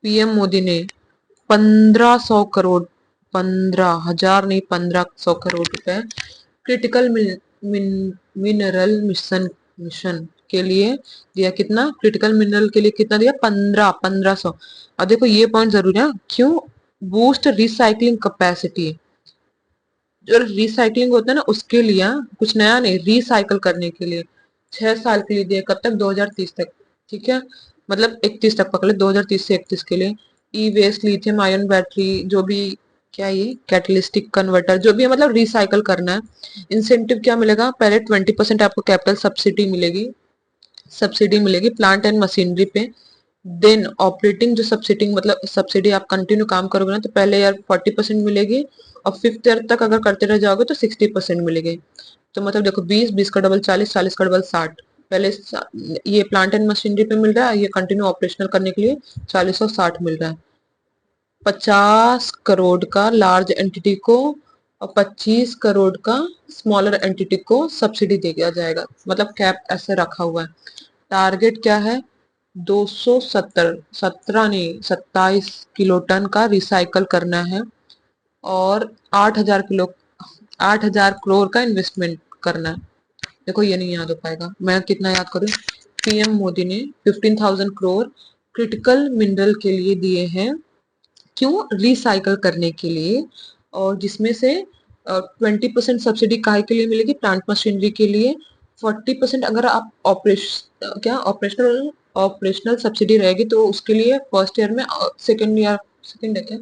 पीएम मोदी ने 1500 करोड़, 15,000 नहीं, 1500 करोड़ रुपए क्रिटिकल मिनरल मिशन के लिए दिया। कितना? क्रिटिकल मिनरल के लिए कितना दिया? 1500। अब देखो ये पॉइंट जरूरी है, क्यों? बूस्ट रिसाइकलिंग कैपेसिटी, जो रिसाइकलिंग होता है ना उसके लिए, कुछ नया नहीं, रिसाइकल करने के लिए 6 साल के लिए दिया। कब तक? 2030 तक, ठीक है, मतलब 31 तक पकड़े, 2030 से 31 के लिए। ई वेस्ट, लिथियम आयन बैटरी, जो भी, क्या ये कैटलिस्टिक कन्वर्टर जो भी है, मतलब रिसाइकल करना है। इंसेंटिव क्या मिलेगा? पहले 20% आपको कैपिटल सब्सिडी मिलेगी प्लांट एंड मशीनरी पे। देन ऑपरेटिंग जो सब्सिडी, मतलब सब्सिडी आप कंटिन्यू काम करोगे ना तो पहले यार 40% मिलेगी, और 5th ईयर तक अगर करते रह जाओगे तो 60% मिलेगी। तो मतलब देखो 20 का डबल 40 का डबल 60। पहले ये प्लांट एंड मशीनरी पे मिल रहा है, ये कंटिन्यू ऑपरेशनल करने के लिए 40 और 60 मिल रहा है। 50 करोड़ का लार्ज एंटिटी को और 25 करोड़ का स्मॉलर एंटिटी को सब्सिडी दे दिया जाएगा, मतलब कैप ऐसे रखा हुआ है। टारगेट क्या है? 270, 17 नहीं 27 किलो टन का रिसाइकल करना है, और 8,000 करोड़ का इन्वेस्टमेंट करना है। देखो ये नहीं याद हो पाएगा, मैं कितना याद करूं। पीएम मोदी ने 15,000 करोड़ क्रिटिकल मिनरल के लिए दिए हैं, क्यों? रिसाइकल करने के लिए, और जिसमें से 20% सब्सिडी काय के लिए मिलेगी? प्लांट मशीनरी के लिए। 40% अगर आप ऑपरेशनल सब्सिडी रहेगी तो उसके लिए फर्स्ट ईयर में, सेकेंड है क्या,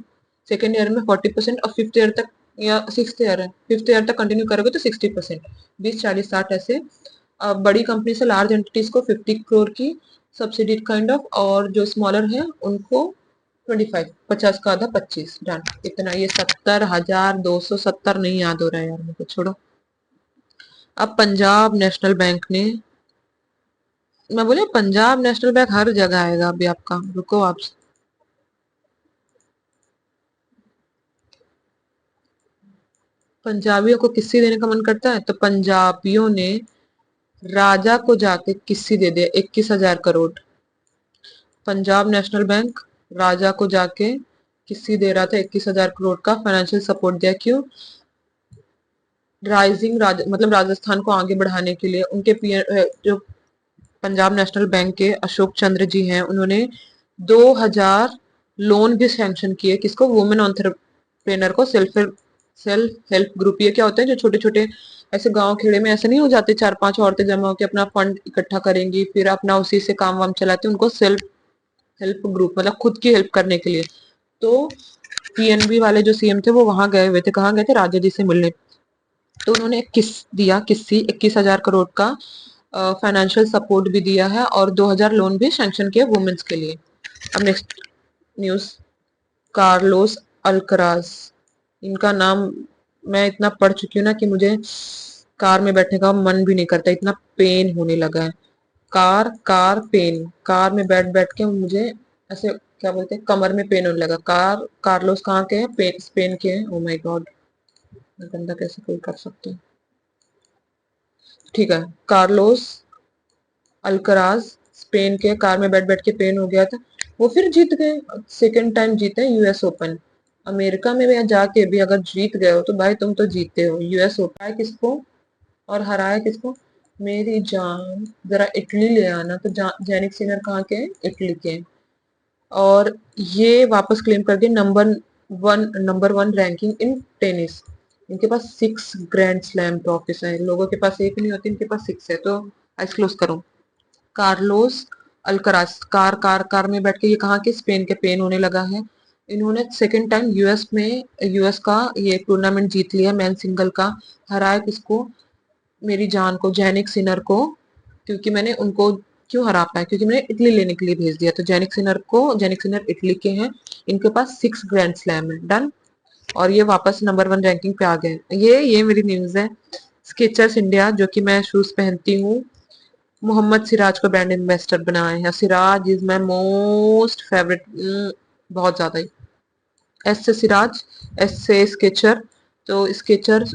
सेकेंड ईयर में 40%, और 5th ईयर तक, या 6th ईयर है, 5th ईयर तक कंटिन्यू करोगे तो 60%, 20, 40, 60 ऐसे। बड़ी कंपनी से लार्ज एंटिटीज को 50 करोड़ की सब्सिडी काइंड ऑफ, और जो स्मॉलर है उनको 25, 50 का आधा 25, डन। इतना, ये 70,270 नहीं याद हो रहा है यार मुझे, छोड़ो। अब पंजाब नेशनल बैंक ने, मैं बोले पंजाब नेशनल बैंक हर जगह आएगा अभी आपका, रुको आप। पंजाबियों को किस्सी देने का मन करता है तो पंजाबियों ने राजा को जाके किस्सी दे दिया, 21,000 करोड़। पंजाब नेशनल बैंक राजा को जाके किस्सी दे रहा था, 21,000 करोड़ का फाइनेंशियल सपोर्ट दिया। क्यों? मतलब राजस्थान को आगे बढ़ाने के लिए। उनके पीएम जो पंजाब नेशनल बैंक के अशोक चंद्र जी हैं, उन्होंने 2,000 लोन भी सैंक्शन किए। किसको? वुमेन एंटरप्रेन्योर को, सेल्फ हेल्प ग्रुप। ये क्या होते हैं? जो छोटे छोटे ऐसे गांव खेड़े में ऐसे नहीं हो जाते, 4-5 औरतें जमा होकर अपना फंड इकट्ठा करेंगी, फिर अपना उसी से काम वाम चलाते हैं, उनको सेल्फ हेल्प ग्रुप, मतलब खुद की हेल्प करने के लिए। तो पीएनबी वाले जो सीएम थे वो वहां गए हुए थे, कहाँ गए थे? राजा जी से मिलने। तो उन्होंने एक किस्सी 21,000 करोड़ का फाइनेंशियल सपोर्ट भी दिया है, और 2,000 लोन भी सैंक्शन किए वुमेन्स के लिए। अब नेक्स्ट न्यूज, कार्लोस अल्कराज, इनका नाम मैं इतना पढ़ चुकी हूँ ना कि मुझे कार में बैठने का मन भी नहीं करता, इतना पेन होने लगा है। कार पेन, कार में बैठ बैठ के मुझे ऐसे, क्या बोलते हैं, कमर में पेन होने लगा। कार्लोस कहाँ के हैं? स्पेन के हैं। ओ माय गॉड, गंदा कैसे कोई कर सकते हैं। ठीक है, कार्लोस अल्कराज स्पेन के, कार में बैठ बैठ के पेन हो गया था। वो फिर जीत गए, सेकेंड टाइम जीते यूएस ओपन। अमेरिका में भी जाके भी अगर जीत गए हो तो भाई तुम तो जीते हो। यूएस ओपन किसको और हराया किसको? मेरी जान जरा इटली ले आना। तो जैनिक सिनर कहाँ के हैं? इटली के हैं। और ये वापस क्लेम कर दिया number one ranking in tennis. इनके पास 6 ग्रैंड स्लैम ट्रॉफीज हैं। लोगों के पास एक नहीं होती, इनके पास 6 है। तो आइस क्लोज करो। Carlos Alcaraz, car car car में बैठ के, ये कहाँ के? स्पेन के। पेन होने लगा है। इन्होंने सेकंड टाइम यूएस का ये टूर्नामेंट जीत लिया मैन सिंगल का। हराया किसको? मेरी जान को, जैनिक सिनर को। क्योंकि मैंने उनको क्यों हरा पाया? क्योंकि मैंने इटली लेने के लिए भेज दिया। तो जैनिक सिनर इटली के हैं। इनके पास 6 ग्रैंड स्लैम है। डन। और ये वापस नंबर वन रैंकिंग पे आ गए। ये मेरी न्यूज है। स्केचर्स इंडिया, जो कि मैं शूज पहनती हूँ, मोहम्मद सिराज को ब्रांड एम्बेसडर बनाए हैं। Siraj is my most favourite, बहुत ज्यादा ही। एस से सिराज, एस से स्केचर। तो स्केचर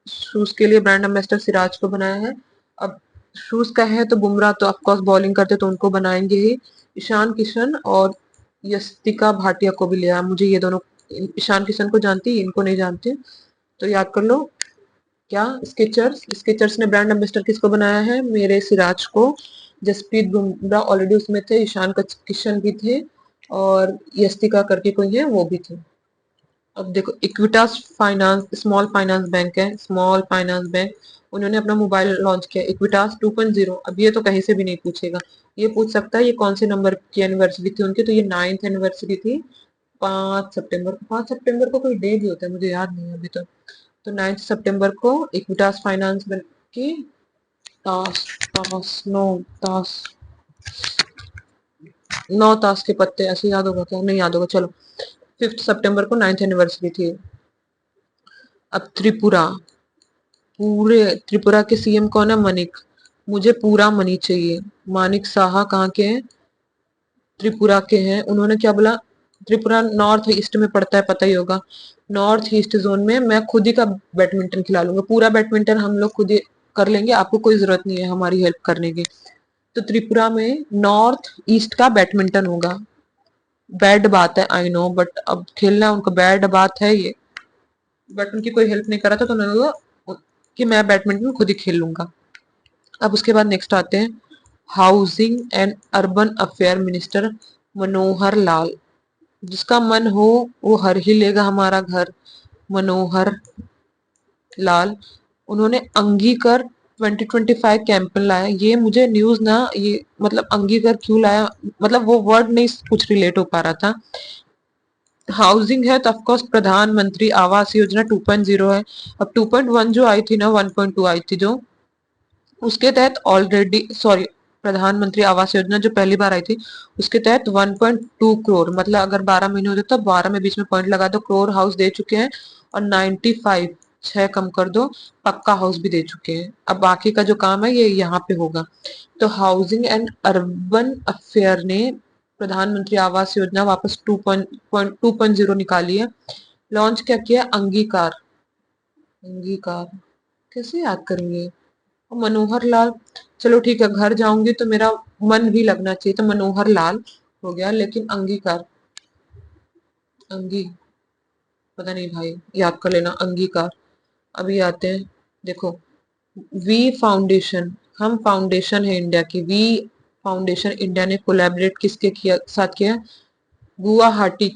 शूज के लिए ब्रांड एम्बेसडर सिराज को बनाया है। अब शूज का है तो बुमराह तो ऑफकोर्स बॉलिंग करते तो उनको बनाएंगे ही। ईशान किशन और यस्तिका भाटिया को भी लिया। मुझे ये दोनों, ईशान किशन को जानती, इनको नहीं जानती, तो याद कर लो। क्या? स्केचर्स ने ब्रांड एम्बेसडर किसको बनाया है? मेरे सिराज को। जसप्रीत बुमराह ऑलरेडी उसमें थे, ईशान किशन भी थे, और यस्तिका करके कोई है वो भी थे। अब देखो, Equitas finance small finance bank है, स्मॉल फाइनेंस बैंक। उन्होंने अपना मोबाइल लॉन्च किया, इक्विटास 2.0। अब ये तो कहीं से भी नहीं पूछेगा। ये पूछ सकता है ये कौन से नंबर की एनिवर्सरी थी उनकी। तो ये 9th एनिवर्सरी थी, 5 सितंबर को। 5 सितंबर को कोई डे भी होता है, मुझे याद नहीं है अभी तक। तो 9 सितंबर को इक्विटास फाइनेंस बैंक की। ताश, ताश, नौ ताश, 9 ताश के पत्ते, ऐसे याद होगा क्या? नहीं याद होगा, चलो। 5 सितंबर को 9th एनिवर्सरी थी। अब त्रिपुरा, पूरे त्रिपुरा के सीएम कौन है? मनिक। मुझे पूरा मनी चाहिए। मानिक साहा कहाँ के हैं? त्रिपुरा के हैं। उन्होंने क्या बोला? त्रिपुरा नॉर्थ ईस्ट में पड़ता है, पता ही होगा। नॉर्थ ईस्ट जोन में मैं खुद ही का बैडमिंटन खिला लूंगा। पूरा बैडमिंटन हम लोग खुद ही कर लेंगे, आपको कोई जरूरत नहीं है हमारी हेल्प करने की। तो त्रिपुरा में नॉर्थ ईस्ट का बैडमिंटन होगा। बैड बात है, आई नो, बट अब खेलना उनको बैड बात है ये। बट उनकी कोई हेल्प नहीं करा था, तो उन्होंने बोला कि मैं बैडमिंटन खुद ही खेल लूंगा। अब उसके बाद नेक्स्ट आते हैं housing and urban affair minister Manohar Lal. जिसका मन हो वो हर ही लेगा हमारा घर। मनोहर लाल, उन्होंने अंगीकर 2025 कैंपेन लाया। ये मुझे न्यूज ना, ये मतलब अंगीकर क्यों लाया, मतलब वो वर्ड नहीं कुछ रिलेट हो पा रहा था। हाउसिंग है तो ऑफकोर्स प्रधानमंत्री आवास योजना 2.0 है। अब 2.1 जो आई थी ना, 1.2 आई थी जो, उसके तहत ऑलरेडी, सॉरी, प्रधानमंत्री आवास योजना जो पहली बार आई थी, उसके तहत 1.2 करोड़, मतलब अगर 12 महीने होते तो 12 में बीच में पॉइंट लगा दो, करोड़ हाउस दे चुके हैं। और 95, 6 कम कर दो, पक्का हाउस भी दे चुके हैं। अब बाकी का जो काम है ये यहाँ पे होगा। तो हाउसिंग एंड अर्बन अफेयर ने प्रधानमंत्री आवास योजना वापस 2.0 निकाली है। लॉन्च क्या किया? अंगीकार। अंगीकार कैसे याद करेंगे? और मनोहर लाल, चलो ठीक है, घर जाऊंगी तो मेरा मन भी लगना चाहिए, तो मनोहर लाल हो गया। लेकिन अंगीकार, अंगी, पता नहीं भाई, याद कर लेना, अंगीकार। अभी आते हैं, देखो, वी फाउंडेशन, हम फाउंडेशन है इंडिया की। वी फाउंडेशन इंडिया ने कोलैबोरेट किसके साथ किया? गुवाहाटी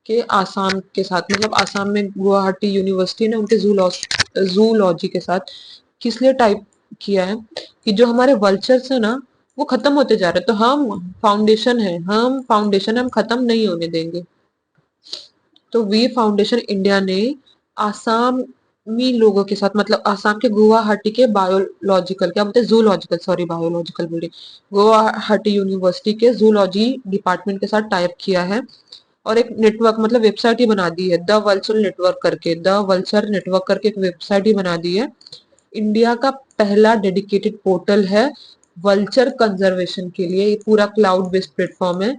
के, आसाम के साथ, मतलब आसाम में गुवाहाटी यूनिवर्सिटी ने उनके जूलॉजी के साथ। किस लिए टाइप किया है? कि जो हमारे वल्चर्स है ना, वो खत्म होते जा रहे हैं। तो हम खत्म नहीं होने देंगे। तो वी फाउंडेशन इंडिया ने आसामी लोगों के साथ, मतलब आसाम के गुवाहाटी के बायोलॉजिकल, क्या बोलते हैं, जूलॉजिकल, सॉरी बायोलॉजिकल बोल रही, गुवाहाटी यूनिवर्सिटी के जूलॉजी डिपार्टमेंट के साथ टाइप किया है। और एक नेटवर्क, मतलब वेबसाइट ही बना दी है, द वल्चर नेटवर्क करके, द वल्चर नेटवर्क करके एक वेबसाइट ही बना दी है। इंडिया का पहला डेडिकेटेड पोर्टल है वल्चर कंजर्वेशन के लिए। ये पूरा क्लाउड बेस्ड प्लेटफॉर्म है।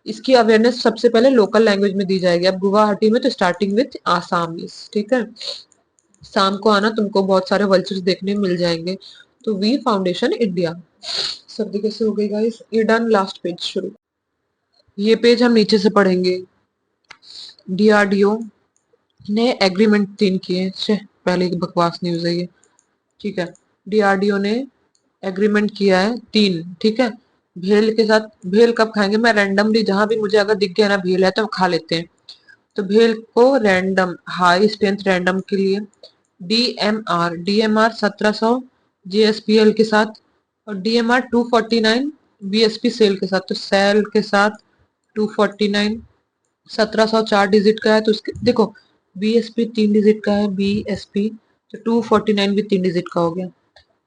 इसकी अवेयरनेस सबसे पहले लोकल लैंग्वेज में दी जाएगी। अब गुवाहाटी में तो स्टार्टिंग विथ आसामीज, ठीक है। शाम को आना, तुमको बहुत सारे वल्चर्स देखने मिल जाएंगे। तो वी फाउंडेशन इंडिया। सर्दी कैसे हो गई गाइस? ये डन, लास्ट पेज शुरू। ये पेज हम नीचे से पढ़ेंगे। डीआरडीओ ने एग्रीमेंट 3 किए। पहले की बकवास न्यूज है ये, ठीक है। डीआरडीओ ने एग्रीमेंट किया है 3, ठीक है। भेल के साथ, भेल कब खाएंगे, मैं रैंडमली जहां भी मुझे अगर दिख गया ना भेल है तो खा लेते हैं। तो भेल को रैंडम, हाई स्ट्रेंथ रैंडम के लिए डीएमआर, डीएमआर 1700 जीएसपीएल के साथ, और डीएमआर 249 बीएसपी सेल के साथ। तो सेल के साथ 249, 1700 4 डिजिट का है तो उसके देखो, बीएसपी 3 डिजिट का है, बीएसपी तो 249 भी 3 डिजिट का हो गया।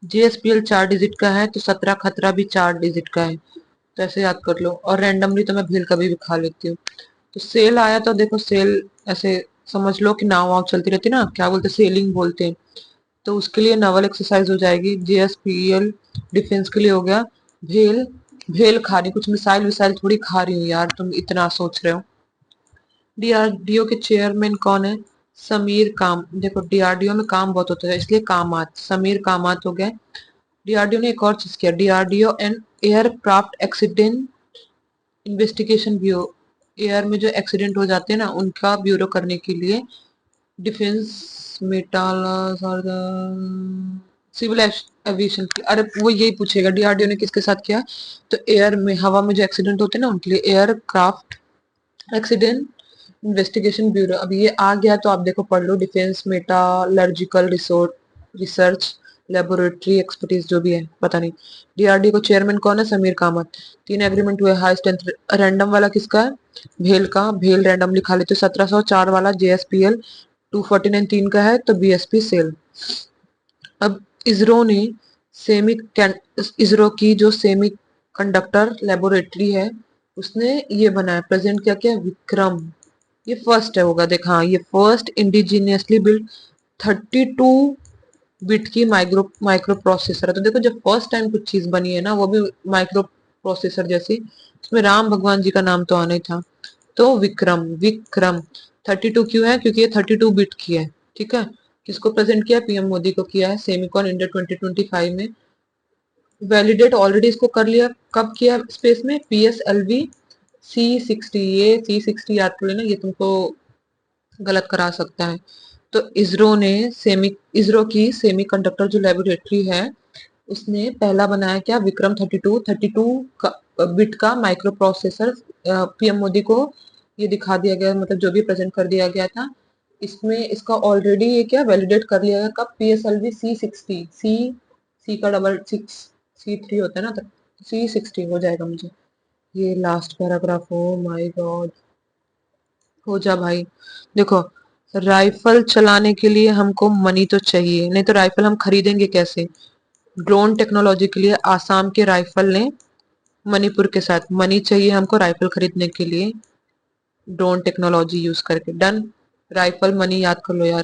जेएसपीएल 4 डिजिट का है तो 17 खतरा भी 4 डिजिट का है। तो ऐसे याद कर लो। और रैंडमली तो मैं भेल कभी भी खा लेती हूँ। तो सेल आया तो देखो, सेल ऐसे समझ लो कि नाव वाव चलती रहती है ना, क्या बोलते हैं, सेलिंग बोलते हैं। तो उसके लिए नवल एक्सरसाइज हो जाएगी। जेएसपीएल डिफेंस के लिए हो गया। भेल, भेल खा रही, कुछ मिसाइल विसाइल थोड़ी खा रही हूँ यार, तुम इतना सोच रहे हो। डीआरडीओ के चेयरमैन कौन है, समीर काम, देखो डीआरडीओ में काम बहुत होता है इसलिए कामात, समीर कामात हो गया। डीआरडीओ ने एक और चीज किया, DRDO and aircraft accident investigation bureau, air में जो एक्सीडेंट हो जाते हैं ना उनका ब्यूरो करने के लिए डिफेंस मेटाल सिविल एविएशन की, अरे वो यही पूछेगा डीआरडीओ ने किसके साथ किया। तो एयर में, हवा में जो एक्सीडेंट होते हैं ना उनके लिए एयरक्राफ्ट एक्सीडेंट इन्वेस्टिगेशन ब्यूरो। अब ये आ गया तो आप देखो पढ़ लो, defence metallurgical research laboratory expertise जो भी है पता नहीं। डीआरडी को चेयरमैन कौन है, समीर कामत। 3 एग्रीमेंट हुए, हाई स्ट्रेंथ रैंडम वाला किसका है, भेल का, भेल रैंडम लिखा लेते। 1704 वाला जेएसपीएल 249 3 का है तो बीएसपी सेल। अब इसरो ने सेमी, इसरो की जो सेमी कंडक्टर लेबोरेटरी है उसने ये बनाया, प्रेजेंट किया, क्या, विक्रम। ये फर्स्ट है होगा, देख हाँ, ये फर्स्ट इंडिजीनियसली बिल्ड 32 बिट की माइक्रो प्रोसेसर है। तो देखो जब फर्स्ट टाइम कुछ चीज बनी है ना वो भी माइक्रो प्रोसेसर जैसी, उसमें राम भगवान जी का नाम तो आना ही था। तो विक्रम, विक्रम 32 क्यों है, क्योंकि ये 32 बिट की है, ठीक है। किसको प्रेजेंट किया, पीएम मोदी को किया है, सेमिकॉन इंडिया 2025 में। वैलिडेट ऑलरेडी इसको कर लिया, कब किया, स्पेस में, पीएसएलवी C60, ये C60 याद कर लेना, ये तुमको गलत करा सकता है। तो इसरो ने इसरो की सेमी कंडक्टर जो लेबोरेटरी है उसने पहला बनाया क्या, विक्रम 32 बिट का माइक्रो प्रोसेसर। पीएम मोदी को ये दिखा दिया गया, मतलब जो भी प्रेजेंट कर दिया गया था। इसमें इसका ऑलरेडी ये क्या वैलिडेट कर लिया गया कब, पीएसएलवी C60, सी का डबल 6, C3 होता है ना, तो C60 हो जाएगा मुझे। ये लास्ट पैराग्राफ, हो माय गॉड, हो जा भाई। देखो, राइफल चलाने के लिए हमको मनी तो चाहिए, नहीं तो राइफल हम खरीदेंगे कैसे। ड्रोन टेक्नोलॉजी के लिए आसाम के राइफल ने मणिपुर के साथ, मनी चाहिए हमको राइफल खरीदने के लिए, ड्रोन टेक्नोलॉजी यूज करके, डन। राइफल मनी याद कर लो यार।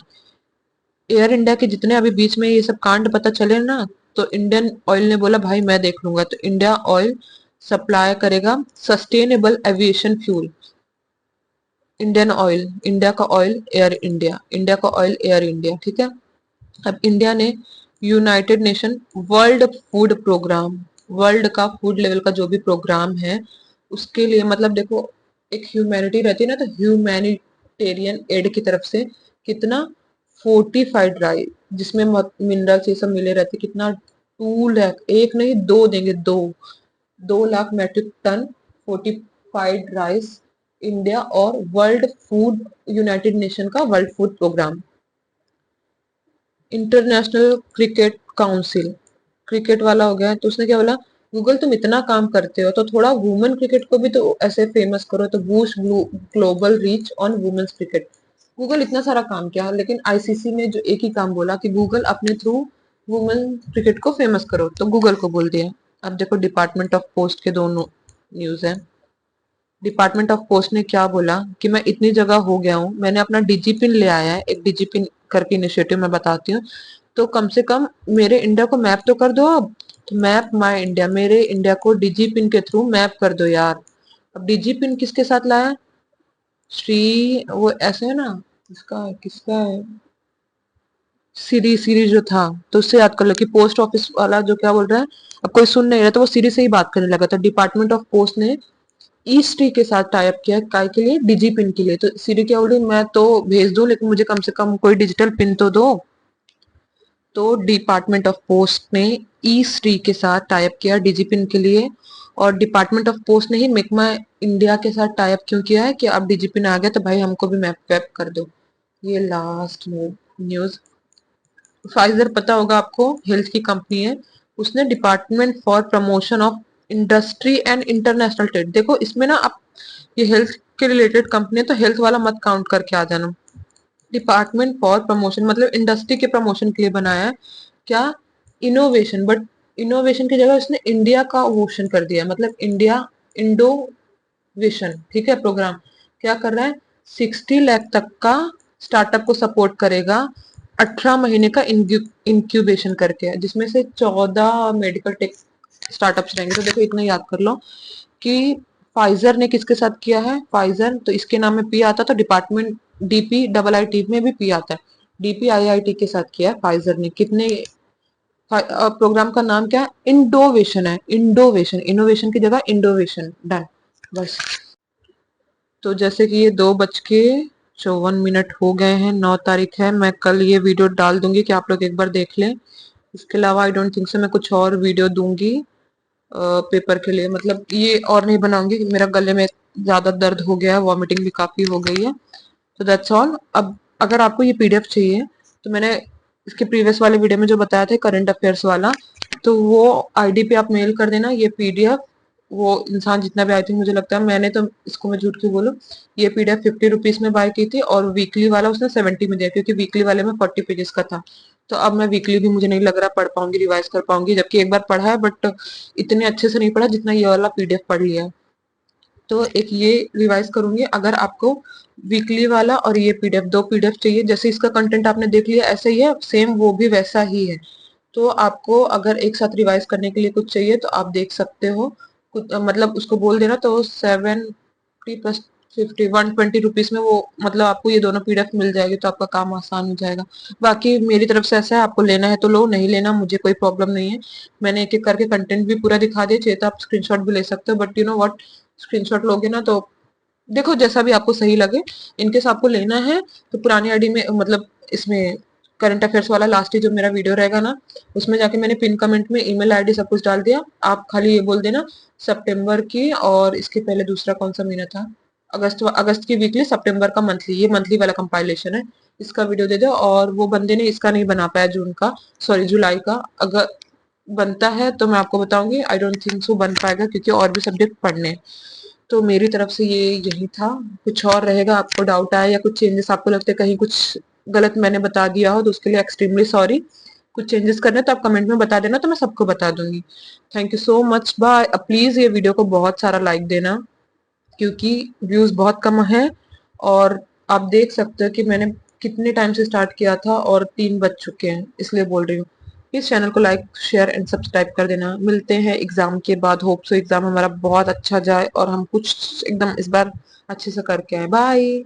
एयर इंडिया के जितने अभी बीच में ये सब कांड पता चले ना, तो इंडियन ऑयल ने बोला भाई मैं देख लूंगा, तो इंडिया ऑयल सप्लाई करेगा sustainable aviation fuel. Indian Oil, India का ऑयल एयर इंडिया, इंडिया का ऑयल एयर इंडिया, ठीक है। अब इंडिया ने United Nation World Food Programme, world का फूड लेवल का जो भी प्रोग्राम है उसके लिए, मतलब देखो एक ह्यूमैनिटी रहती है ना, तो ह्यूमैनिटेरियन एड की तरफ से कितना, फोर्टिफाइड राइस जिसमें मिनरल्स ये सब मिले रहते, कितना 2 लाख, एक नहीं दो देंगे, 2 lakh metric tonne fortified rice India, और वर्ल्ड फूड, यूनाइटेड नेशन का World Food Programme. International Cricket Council, cricket वाला हो गया, तो उसने क्या बोला, गूगल तुम इतना काम करते हो तो थोड़ा वुमेन क्रिकेट को भी तो ऐसे फेमस करो, तो boost global reach on women's cricket. Google इतना सारा काम किया लेकिन आईसीसी ने जो एक ही काम बोला कि गूगल अपने थ्रू वुमेन क्रिकेट को फेमस करो, तो गूगल को बोल दिया। अब देखो डिपार्टमेंट ऑफ पोस्ट के दोनों न्यूज है। डिपार्टमेंट ऑफ पोस्ट ने क्या बोला कि मैं इतनी जगह हो गया हूँ, मैंने अपना डिजिपिन ले आया है, एक डिजिपिन करके इनिशिएटिव मैं बताती हूँ, तो कम से कम मेरे इंडिया को मैप तो कर दो अब। तो मैप माय इंडिया, मेरे इंडिया को डिजिपिन के थ्रू मैप कर दो यार। अब डिजिपिन किसके साथ लाया, श्री, वो ऐसे है ना, किसका किसका है, सीरी, सीरी जो था, तो उससे याद कर लो कि पोस्ट ऑफिस वाला जो क्या बोल रहा है, अब कोई सुन नहीं रहा तो वो सीरी से ही बात करने लगा था। डिपार्टमेंट ऑफ पोस्ट ने ईस्ट के साथ टाइप किया, काय के लिए, डिजी पिन के लिए। तो सीरी क्या बोल रही, मैं तो भेज दूं लेकिन मुझे कम से कम कोई डिजिटल पिन तो दो। तो डिपार्टमेंट ऑफ पोस्ट ने ई श्री के साथ टाइप किया डीजीपिन के लिए, और डिपार्टमेंट ऑफ पोस्ट ने ही मेकमा इंडिया के साथ टाइप क्यों किया है कि अब डीजीपिन आ गया तो भाई हमको भी मैप वेप कर दो। ये लास्ट न्यूज। फाइजर पता होगा आपको, हेल्थ की कंपनी है, उसने department for promotion of industry and international trade, देखो इसमें ना आप, ये हेल्थ के रिलेटेड कंपनी है तो हेल्थ वाला मत काउंट करके आ जाना। डिपार्टमेंट फॉर प्रमोशन मतलब इंडस्ट्री के प्रमोशन के लिए बनाया है क्या, इनोवेशन, बट इनोवेशन की जगह उसने इंडिया का ओशन कर दिया, मतलब इंडिया इंडोवेशन, ठीक है। प्रोग्राम क्या कर रहा है, 60 लाख तक का स्टार्टअप को सपोर्ट करेगा, 18 महीने का इंक्यूबेशन करके, जिसमें से 14 मेडिकल टेक स्टार्टअप्स रहेंगे। तो देखो इतना याद कर लो कि फाइजर ने किसके साथ किया है, फाइजर तो इसके नाम में पी आता, तो department DP double I T में भी पी आता है, डीपी आईआईटी के साथ किया है फाइजर ने। कितने प्रोग्राम का नाम क्या है, इंडोवेशन है, इंडोवेशन, इनोवेशन की जगह इंडोवेशन, डन बस। तो जैसे कि ये 2:54 हो गए हैं, 9 तारीख है, मैं कल ये वीडियो डाल दूंगी कि आप लोग एक बार देख लें। इसके अलावा आई डोंट थिंक सो मैं कुछ और वीडियो दूंगी पेपर के लिए, मतलब ये और नहीं बनाऊंगी, मेरा गले में ज्यादा दर्द हो गया है, वॉमिटिंग भी काफी हो गई है। तो दैट्स ऑल। अब अगर आपको ये पीडीएफ चाहिए तो मैंने इसके प्रीवियस वाले वीडियो में जो बताया था करंट अफेयर्स वाला, तो वो आईडी पे आप मेल कर देना ये पीडीएफ। वो इंसान जितना भी, आई थिंक मुझे लगता है, मैंने तो इसको, मैं झूठ क्यों बोलूं, ये पीडीएफ 50 रुपीज में बाय की थी और वीकली वाला उसने 70 में दिया, क्योंकि वीकली वाले में 40 पेजेस का था। तो अब मैं वीकली भी मुझे नहीं लग रहा पढ़ पाऊंगी, रिवाइज कर पाऊंगी, जबकि एक बार पढ़ा है बट इतने अच्छे से नहीं पढ़ा जितना ये वाला पीडीएफ पढ़ लिया है। तो एक ये रिवाइज करूंगी। अगर आपको वीकली वाला और ये पीडीएफ, दो पीडीएफ चाहिए, जैसे इसका कंटेंट आपने देख लिया ऐसा ही है सेम, वो भी वैसा ही है, तो आपको अगर एक साथ रिवाइज करने के लिए कुछ चाहिए तो आप देख सकते हो। कुछ मतलब उसको बोल देना तो 70 + 50 120 रुपीज में वो, मतलब आपको ये दोनों पीडीएफ मिल जाएगी, तो आपका काम आसान हो जाएगा। बाकी मेरी तरफ से ऐसा है, आपको लेना है तो लो, नहीं लेना मुझे कोई प्रॉब्लम नहीं है। मैंने एक एक करके कंटेंट भी पूरा दिखा दिया, चाहिए तो आप स्क्रीनशॉट भी ले सकते हो, but you know what, screenshot लोगे ना तो देखो जैसा भी आपको सही लगे। इनकेस आपको लेना है तो पुरानी आईडी में, मतलब इसमें करंट अफेयर्स वाला लास्ट ही जो मेरा वीडियो रहेगा ना, उसमें जाके मैंने पिन कमेंट में ईमेल आईडी सब कुछ डाल दिया। आप खाली ये बोल देना सितंबर की, और इसके पहले दूसरा कौन सा महीना था, अगस्त, अगस्त की वीकली, सितंबर का मंथली, ये मंथली वाला कंपाइलेशन है, इसका वीडियो दे दो। और वो बंदे ने इसका नहीं बना पाया, जून का, सॉरी जुलाई का, अगर बनता है तो मैं आपको बताऊंगी, आई डोंट थिंक सो बन पाएगा क्योंकि और भी सब्जेक्ट पढ़ने हैं। तो मेरी तरफ से ये यही था। कुछ और रहेगा, आपको डाउट आया या कुछ चेंजेस आपको लगते हैं कहीं कुछ गलत मैंने बता दिया हो, तो उसके लिए एक्सट्रीमली सॉरी। कुछ चेंजेस करने तो आप कमेंट में बता देना, तो मैं सबको बता दूंगी। Thank you so much, bye. Please ये वीडियो को बहुत सारा लाइक देना, क्योंकि व्यूज बहुत कम है, और आप देख सकते हो कि मैंने कितने टाइम से स्टार्ट किया था और 3 बज चुके हैं, इसलिए बोल रही हूँ। इस चैनल को लाइक शेयर एंड सब्सक्राइब कर देना। मिलते हैं एग्जाम के बाद, होप सो एग्जाम हमारा बहुत अच्छा जाए और हम कुछ एकदम इस बार अच्छे से करके आए। बाय।